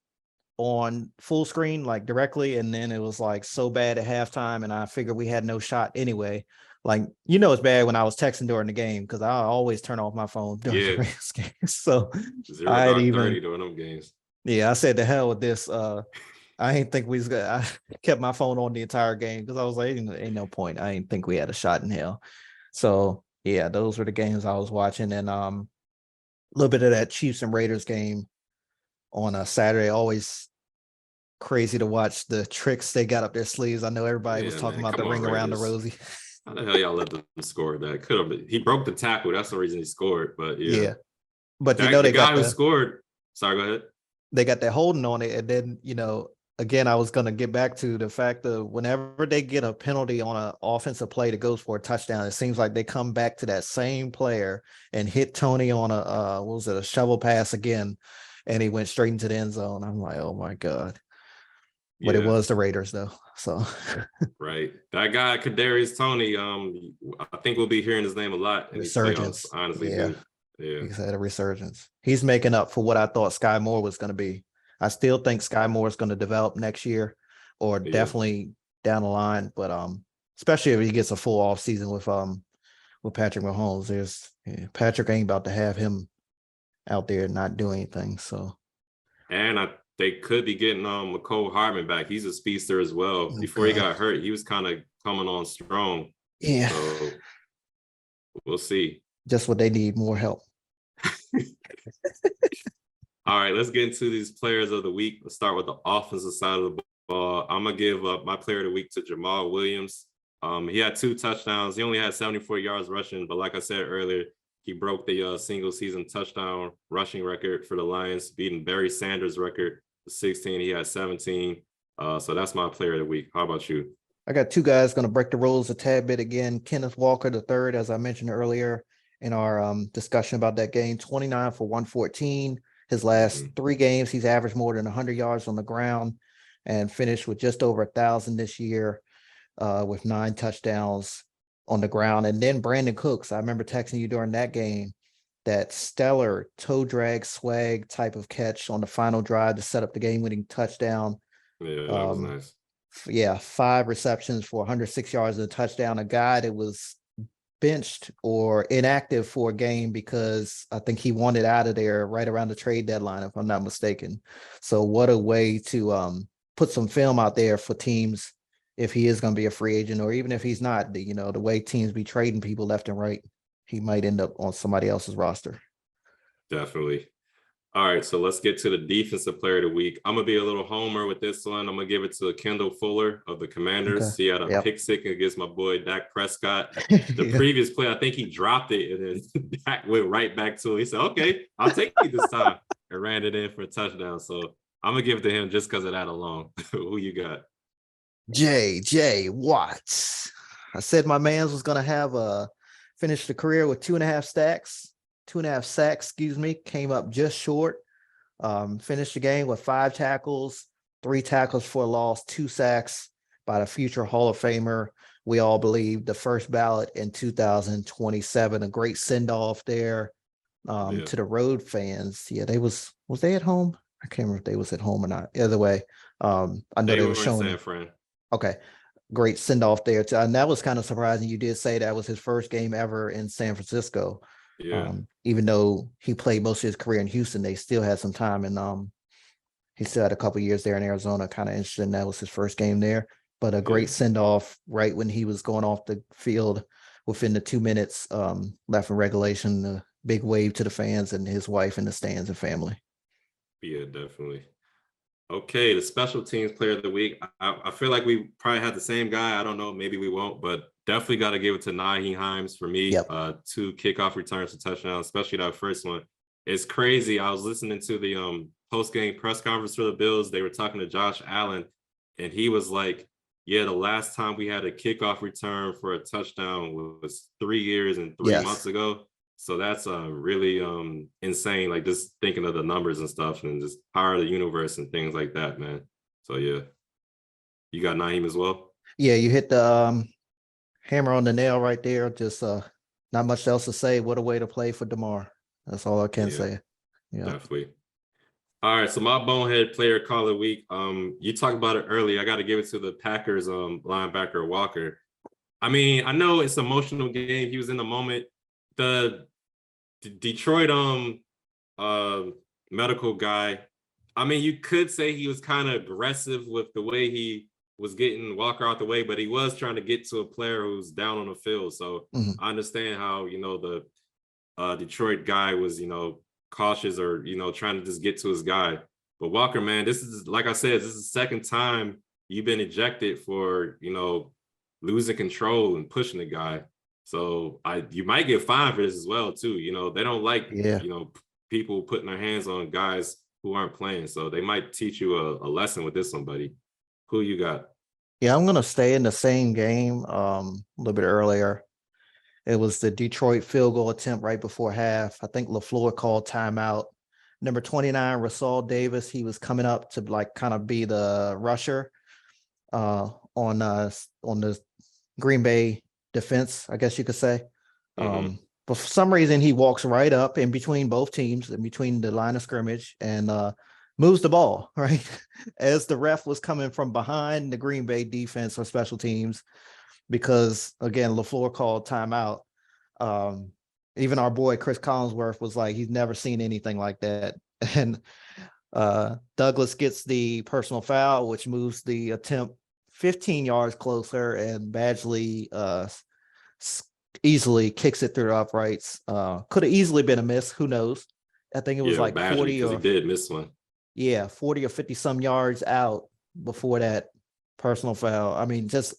on full screen, like directly, and then it was like so bad at halftime, and I figured we had no shot anyway. Like, it's bad when I was texting during the game because I always turn off my phone during the Ravens game. So 0 dark 30 during them games. Yeah, I said the hell with this. I ain't think we was good. I kept my phone on the entire game because I was like, ain't no point. I ain't think we had a shot in hell. So yeah, those were the games I was watching, and a little bit of that Chiefs and Raiders game on a Saturday. Always crazy to watch the tricks they got up their sleeves. I know everybody was talking about the ring around the rosy. How the hell y'all let them score that? Could have been. He broke the tackle. That's the reason he scored. But yeah. But the they guy got who scored. Sorry, go ahead. They got that holding on it, and then again, I was going to get back to the fact that whenever they get a penalty on an offensive play that goes for a touchdown, it seems like they come back to that same player and hit Tony on a shovel pass again, and he went straight into the end zone. I'm like, oh my God. But it was the Raiders though. So right. That guy, Kadarius Toney, I think we'll be hearing his name a lot in resurgence. These playoffs, honestly. Yeah. He's had a resurgence. He's making up for what I thought Sky Moore was going to be. I still think Sky Moore is going to develop next year, or definitely down the line. But especially if he gets a full off season with Patrick Mahomes, Patrick ain't about to have him out there not doing anything. So, and they could be getting McCole Hardman back. He's a speedster as well. Before he got hurt, he was kind of coming on strong. Yeah. So we'll see. Just what they need, more help. All right, let's get into these players of the week. Let's start with the offensive side of the ball. I'm gonna give up my player of the week to Jamal Williams. He had 2 touchdowns. He only had 74 yards rushing, but like I said earlier, he broke the single season touchdown rushing record for the Lions, beating Barry Sanders' record, 16. He had 17. So that's my player of the week. How about you? I got 2 guys going to break the rules a tad bit again. Kenneth Walker III, as I mentioned earlier in our discussion about that game, 29 for 114. His last 3 games, he's averaged more than 100 yards on the ground and finished with just over 1,000 this year with 9 touchdowns on the ground. And then Brandon Cooks, I remember texting you during that game, that stellar toe drag swag type of catch on the final drive to set up the game-winning touchdown. Yeah, that was nice. Yeah, 5 receptions for 106 yards and a touchdown. A guy that was benched or inactive for a game because I think he wanted out of there right around the trade deadline, if I'm not mistaken. So what a way to put some film out there for teams if he is going to be a free agent, or even if he's not. The way teams be trading people left and right, he might end up on somebody else's roster. Definitely. All right, so let's get to the defensive player of the week. I'm going to be a little homer with this one. I'm going to give it to Kendall Fuller of the Commanders. Okay. He had a pick six against my boy Dak Prescott. The previous play, I think he dropped it, and then Dak went right back to it. He said, okay, I'll take it this time, and ran it in for a touchdown. So I'm going to give it to him just because of that alone. Who you got? J.J. Watts. I said my man's was going to have finish the career with 2.5 sacks, came up just short. Finished the game with 5 tackles, 3 tackles for a loss, 2 sacks by the future Hall of Famer. We all believe the first ballot in 2027. A great send-off there to the road fans. Yeah, was they at home? I can't remember if they was at home or not. Either way, I know they were showing. San Fran. Okay. Great send-off there. And that was kind of surprising. You did say that was his first game ever in San Francisco. Yeah. Even though he played most of his career in Houston, they still had some time. And he still had a couple of years there in Arizona. Kind of interesting. That was his first game there. But a great send-off right when he was going off the field within the 2 minutes left in regulation. A big wave to the fans and his wife in the stands and family. Yeah, definitely. Okay, the special teams player of the week. I feel like we probably had the same guy. I don't know, maybe we won't, but definitely got to give it to Nyheim Hines for me. Yep. 2 kickoff returns to touchdown, especially that first one. It's crazy. I was listening to the post-game press conference for the Bills. They were talking to Josh Allen, and he was like, yeah, the last time we had a kickoff return for a touchdown was 3 years and 3 months ago. So that's really insane, like just thinking of the numbers and stuff and just power of the universe and things like that, man. So, yeah. You got Nyheim as well? Yeah, you hit the hammer on the nail right there. Just not much else to say. What a way to play for DeMar. That's all I can say. Yeah, definitely. All right, so my bonehead player call of the week. You talked about it earlier. I got to give it to the Packers linebacker Walker. I mean, I know it's an emotional game. He was in the moment. The Detroit medical guy, I mean, you could say he was kind of aggressive with the way he was getting Walker out the way, but he was trying to get to a player who's down on the field. So I understand how, the Detroit guy was, cautious or, trying to just get to his guy. But Walker, man, this is, like I said, this is the second time you've been ejected for, losing control and pushing the guy. So you might get fined for this as well too. They don't like people putting their hands on guys who aren't playing. So they might teach you a lesson with this one, buddy. Who you got? Yeah, I'm gonna stay in the same game. A little bit earlier, it was the Detroit field goal attempt right before half. I think LaFleur called timeout. Number 29, Rasal Davis. He was coming up to kind of be the rusher on the Green Bay defense, I guess you could say. But for some reason, he walks right up in between both teams, in between the line of scrimmage, and moves the ball, right? As the ref was coming from behind the Green Bay defense or special teams, because, again, LaFleur called timeout. Even our boy Chris Collinsworth was like, he's never seen anything like that. And Douglas gets the personal foul, which moves the attempt 15 yards closer, and Badgley easily kicks it through the uprights. Could have easily been a miss. Who knows? I think it was Yeah, like badly 40 because he or did miss one. 40 or 50 some yards out before that personal foul. I mean, just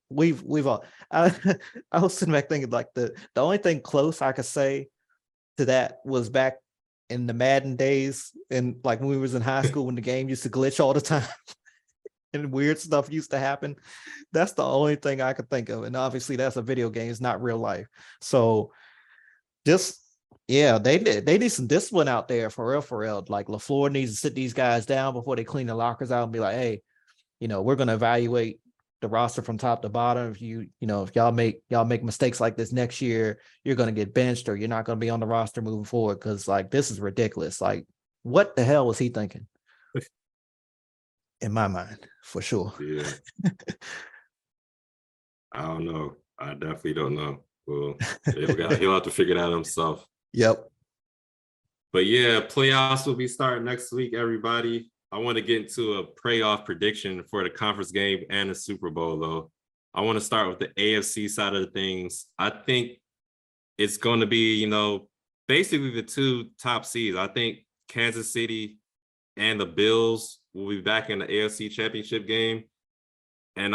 we've all I, I was sitting back thinking like the only thing close I could say to that was back in the Madden days and like when we was in high school when the game used to glitch all the time and weird stuff used to happen. That's the only thing I could think of. And obviously that's a video game, it's not real life. So just they need some discipline out there for real, for real. Like LaFleur needs to sit these guys down before they clean the lockers out and be like, hey, we're gonna evaluate the roster from top to bottom. If if y'all make mistakes like this next year, you're gonna get benched or you're not gonna be on the roster moving forward because like this is ridiculous. Like, what the hell was he thinking? In my mind, for sure. Yeah. I don't know. I definitely don't know. Well, he'll have to figure it out himself. Yep. But yeah, playoffs will be starting next week, everybody. I want to get into a playoff prediction for the conference game and the Super Bowl, though. I want to start with the AFC side of the things. I think it's going to be, basically the two top seeds. I think Kansas City and the Bills will be back in the AFC Championship game. And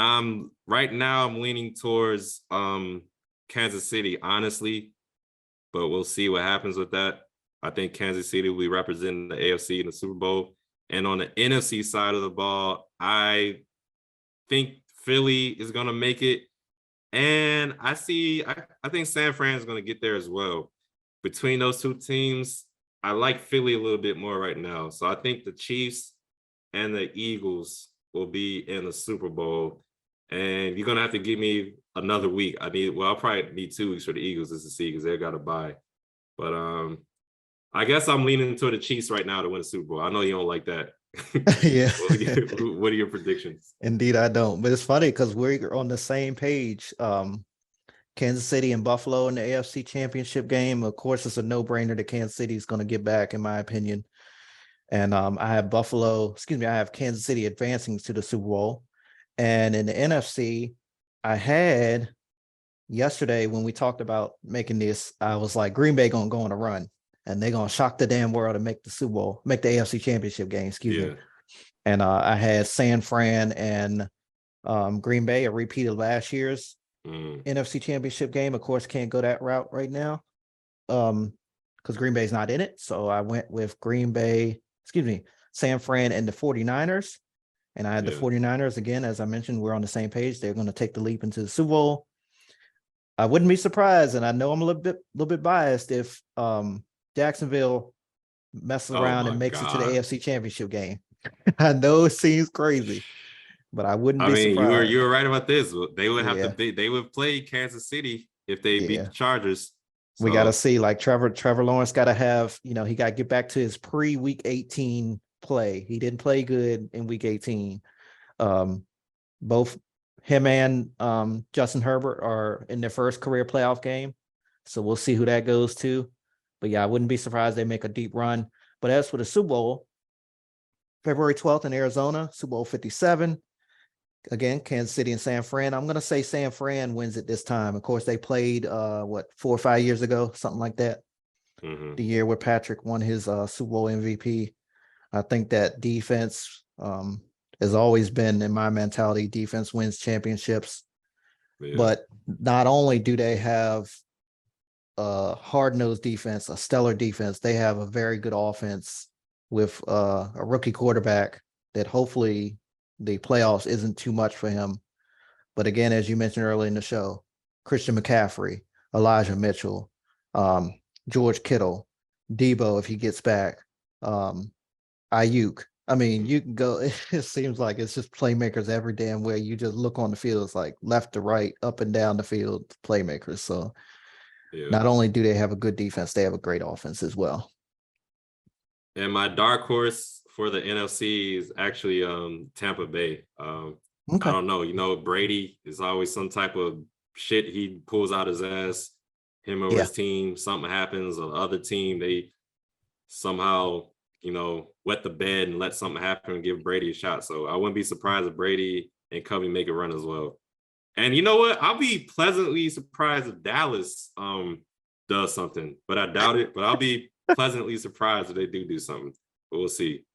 right now I'm leaning towards Kansas City, honestly, but we'll see what happens with that. I think Kansas City will be representing the AFC in the Super Bowl. And on the NFC side of the ball, I think Philly is going to make it. And I think San Fran is going to get there as well. Between those two teams, I like Philly a little bit more right now. So I think the Chiefs and the Eagles will be in the Super Bowl. And you're going to have to give me another week. I'll probably need 2 weeks for the Eagles just to see because they've got to bye. But I guess I'm leaning toward the Chiefs right now to win the Super Bowl. I know you don't like that. Yeah. What are your predictions? Indeed, I don't. But it's funny because we're on the same page. Kansas City and Buffalo in the AFC Championship game. Of course, it's a no-brainer that Kansas City is going to get back, in my opinion. And I have Kansas City advancing to the Super Bowl. And in the NFC, I had yesterday when we talked about making this, I was like, Green Bay going to go on a run. And they're going to shock the damn world and make the Super Bowl, make the AFC Championship game, excuse me. And I had San Fran and Green Bay, a repeat of last year's NFC Championship game. Of course, can't go that route right now because Green Bay's not in it. So I went with San Fran and the 49ers. And I had the 49ers, again, as I mentioned, we're on the same page. They're going to take the leap into the Super Bowl. I wouldn't be surprised, and I know I'm a little bit biased if Jacksonville messes around and makes it to the AFC Championship game. I know it seems crazy, but I wouldn't be surprised. You were right about this. They would they would play Kansas City if they beat the Chargers. So we got to see, like Trevor Lawrence got to have, he got to get back to his pre-week 18 play. He didn't play good in week 18. Both him and Justin Herbert are in their first career playoff game. So we'll see who that goes to. But yeah, I wouldn't be surprised they make a deep run. But as for the Super Bowl, February 12th in Arizona, Super Bowl 57. Again, Kansas City and San Fran. I'm going to say San Fran wins it this time. Of course, they played, 4 or 5 years ago, something like that. The year where Patrick won his Super Bowl MVP. I think that defense has always been, in my mentality, defense wins championships. Yeah. But not only do they have a hard-nosed defense, a stellar defense, they have a very good offense with a rookie quarterback that hopefully the playoffs isn't too much for him. But again, as you mentioned earlier in the show, Christian McCaffrey, Elijah Mitchell, George Kittle, Debo if he gets back, Ayuk. I mean, you can go, it seems like it's just playmakers every damn way. You just look on the field, it's like left to right, up and down the field, playmakers. So not only do they have a good defense, they have a great offense as well. And my dark horse for the NFC is actually Tampa Bay. I don't know. Brady is always some type of shit he pulls out his ass. Him or his team, something happens, or the other team, they somehow, wet the bed and let something happen and give Brady a shot. So I wouldn't be surprised if Brady and Covey make a run as well. And you know what? I'll be pleasantly surprised if Dallas does something, but I doubt it. But I'll be pleasantly surprised if they do something. But we'll see.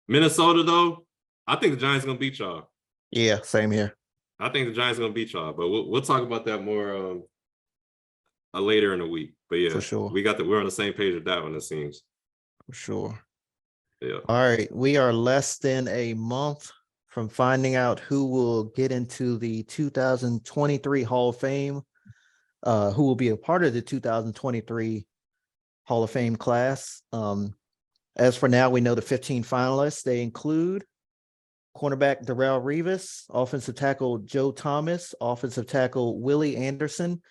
Minnesota, though, I think the Giants are gonna beat y'all. Yeah, same here. I think the Giants are gonna beat y'all, but we'll talk about that more later in the week. But yeah, For sure. we're on the same page with that one, it seems. For sure. Yeah. All right. We are less than a month from finding out who will get into the 2023 Hall of Fame, who will be a part of the 2023 Hall of Fame class. As for now, we know the 15 finalists. They include cornerback Darrelle Revis, offensive tackle Joe Thomas, offensive tackle Willie Anderson,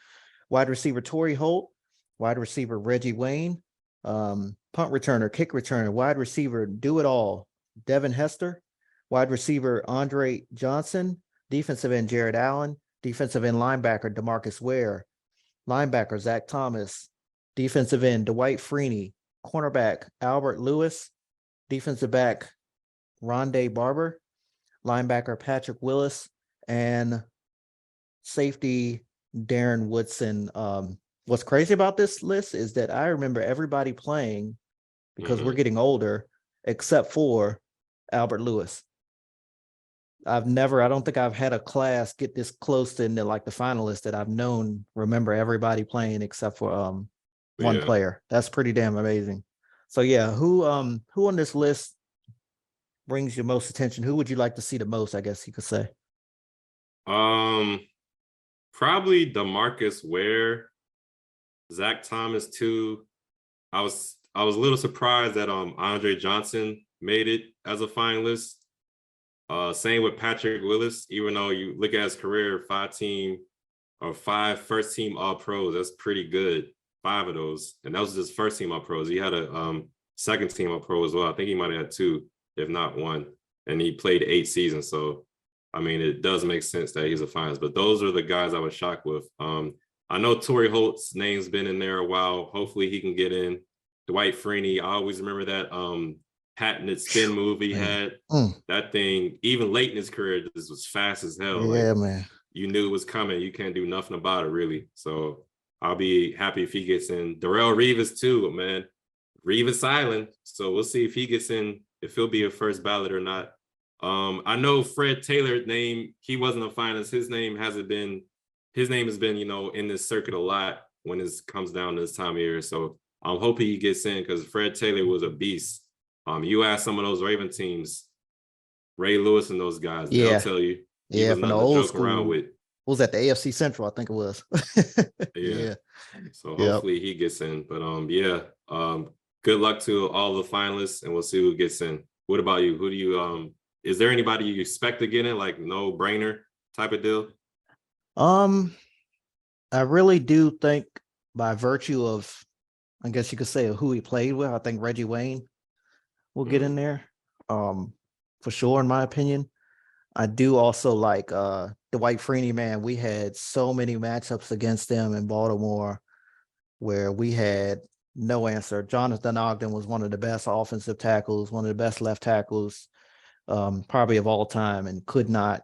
wide receiver Torrey Holt, wide receiver Reggie Wayne, punt returner, kick returner, wide receiver Do It All Devin Hester, wide receiver Andre Johnson, defensive end Jared Allen, defensive end linebacker DeMarcus Ware, linebacker Zach Thomas, defensive end Dwight Freeney, cornerback Albert Lewis, defensive back Rondé Barber, linebacker Patrick Willis, and safety Darren Woodson. What's crazy about this list is that I remember everybody playing because we're getting older, except for Albert Lewis. I don't think I've had a class get this close to like the finalists that I've known remember everybody playing except for one player. That's pretty damn amazing. So yeah, who on this list brings you most attention? Who would you like to see the most, I guess you could say? Probably DeMarcus Ware, Zach Thomas too. I was a little surprised that Andre Johnson made it as a finalist. Same with Patrick Willis, even though you look at his career, 5 first team All Pros, that's pretty good. 5 of those, and that was just first team All Pros. He had a second team All Pro as well. I think he might have had 2, if not 1, and he played 8 seasons. So, I mean, it does make sense that he's a finalist. But those are the guys I was shocked with. I know Torrey Holt's name's been in there a while. Hopefully, he can get in. Dwight Freeney, I always remember that patented spin move he had. That thing, even late in his career, this was fast as hell. Yeah, like, man. You knew it was coming. You can't do nothing about it, really. So I'll be happy if he gets in. Darrelle Revis, too, man. Revis Island. So we'll see if he gets in, if he'll be a first ballot or not. I know Fred Taylor's name, he wasn't a finalist. His name has been, in this circuit a lot when it comes down to this time of year. So I'm hoping he gets in because Fred Taylor was a beast. You ask some of those Raven teams, Ray Lewis and those guys, they'll tell you he was from the nothing to old joke school. around with. What was that, the AFC Central? I think it was. Yeah. So hopefully he gets in. But good luck to all the finalists, and we'll see who gets in. What about you? Who do you is there anybody you expect to get in, like no brainer type of deal? I really do think by virtue of, I guess you could say, who he played with, I think Reggie Wayne will get in there. For sure, in my opinion. I do also like Dwight Freeney, man. We had so many matchups against them in Baltimore where we had no answer. Jonathan Ogden was one of the best offensive tackles, one of the best left tackles, probably of all time, and could not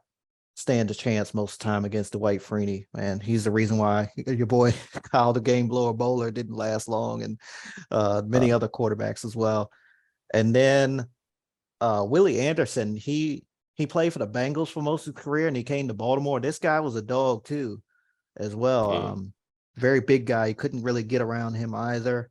stand a chance most of the time against Dwight Freeney. Man, he's the reason why your boy Kyle the Game Blower Bowler didn't last long, and many other quarterbacks as well. And then Willie Anderson, he played for the Bengals for most of his career, and he came to Baltimore. This guy was a dog too, as well. Very big guy. You couldn't really get around him either.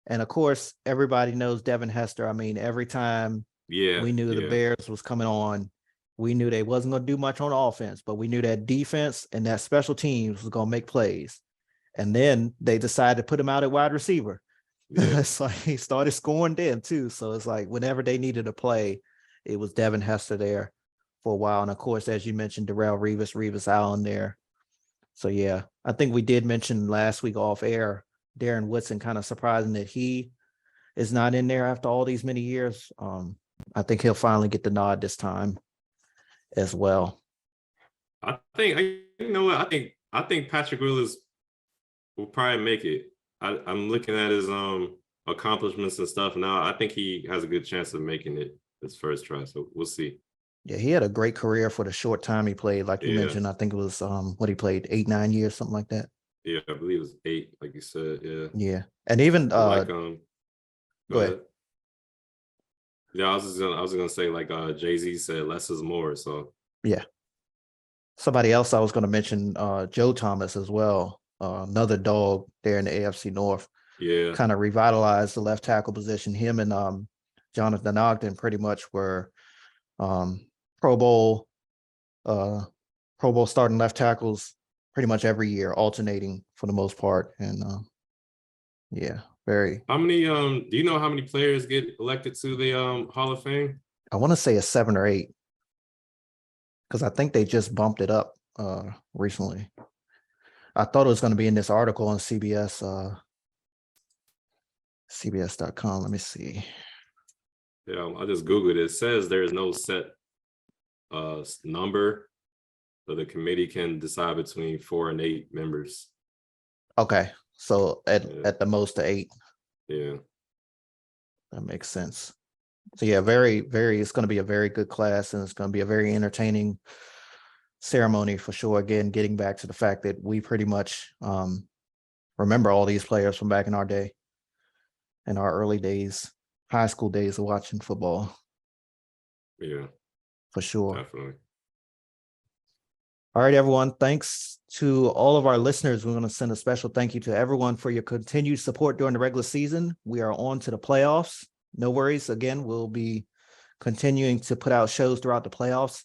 And of course, everybody knows Devin Hester. I mean, every time we knew the Bears was coming on, we knew they wasn't going to do much on offense, but we knew that defense and that special teams was going to make plays. And then they decided to put him out at wide receiver. It's like he started scoring then too. So it's like whenever they needed a play, it was Devin Hester there for a while. And of course, as you mentioned, Darrelle Revis Allen there. So yeah, I think we did mention last week off air, Darren Woodson, kind of surprising that he is not in there after all these many years. I think he'll finally get the nod this time as well. I think Patrick Willis will probably make it. I'm looking at his accomplishments and stuff now. I think he has a good chance of making it his first try. So we'll see. Yeah, he had a great career for the short time he played. Like you Yeah. mentioned, I think it was what he played 8, 9 years, something like that. Yeah, I believe it was 8, like you said. Yeah. Yeah. And even But like go go ahead. ahead. Yeah, I was gonna say like Jay-Z said less is more. So Yeah. Somebody else I was going to mention, Joe Thomas as well. Another dog there in the AFC North. yeah. Kind of revitalized the left tackle position. Him and Jonathan Ogden pretty much were Pro Bowl starting left tackles pretty much every year, alternating for the most part. And yeah, very. How many do you know how many players get elected to the Hall of Fame? I want to say a 7 or 8 because I think they just bumped it up recently. I thought it was going to be in this article on CBS, CBS.com. Let me see. Yeah, I just Googled it. It says there is no set number, but the committee can decide between 4 and 8 members. Okay, so at the most 8. Yeah. That makes sense. So yeah, very, very, it's going to be a very good class, and it's going to be a very entertaining ceremony for sure. Again, getting back to the fact that we pretty much remember all these players from back in our day, in our early days, high school days of watching football. Yeah, for sure. definitely. All right, everyone. Thanks to all of our listeners. We're going to send a special thank you to everyone for your continued support during the regular season. We are on to the playoffs. No worries. Again, we'll be continuing to put out shows throughout the playoffs.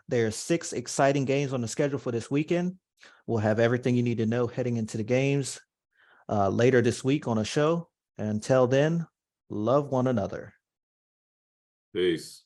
There's 6 exciting games on the schedule for this weekend. We'll have everything you need to know heading into the games later this week on a show. Until then, love one another. Peace.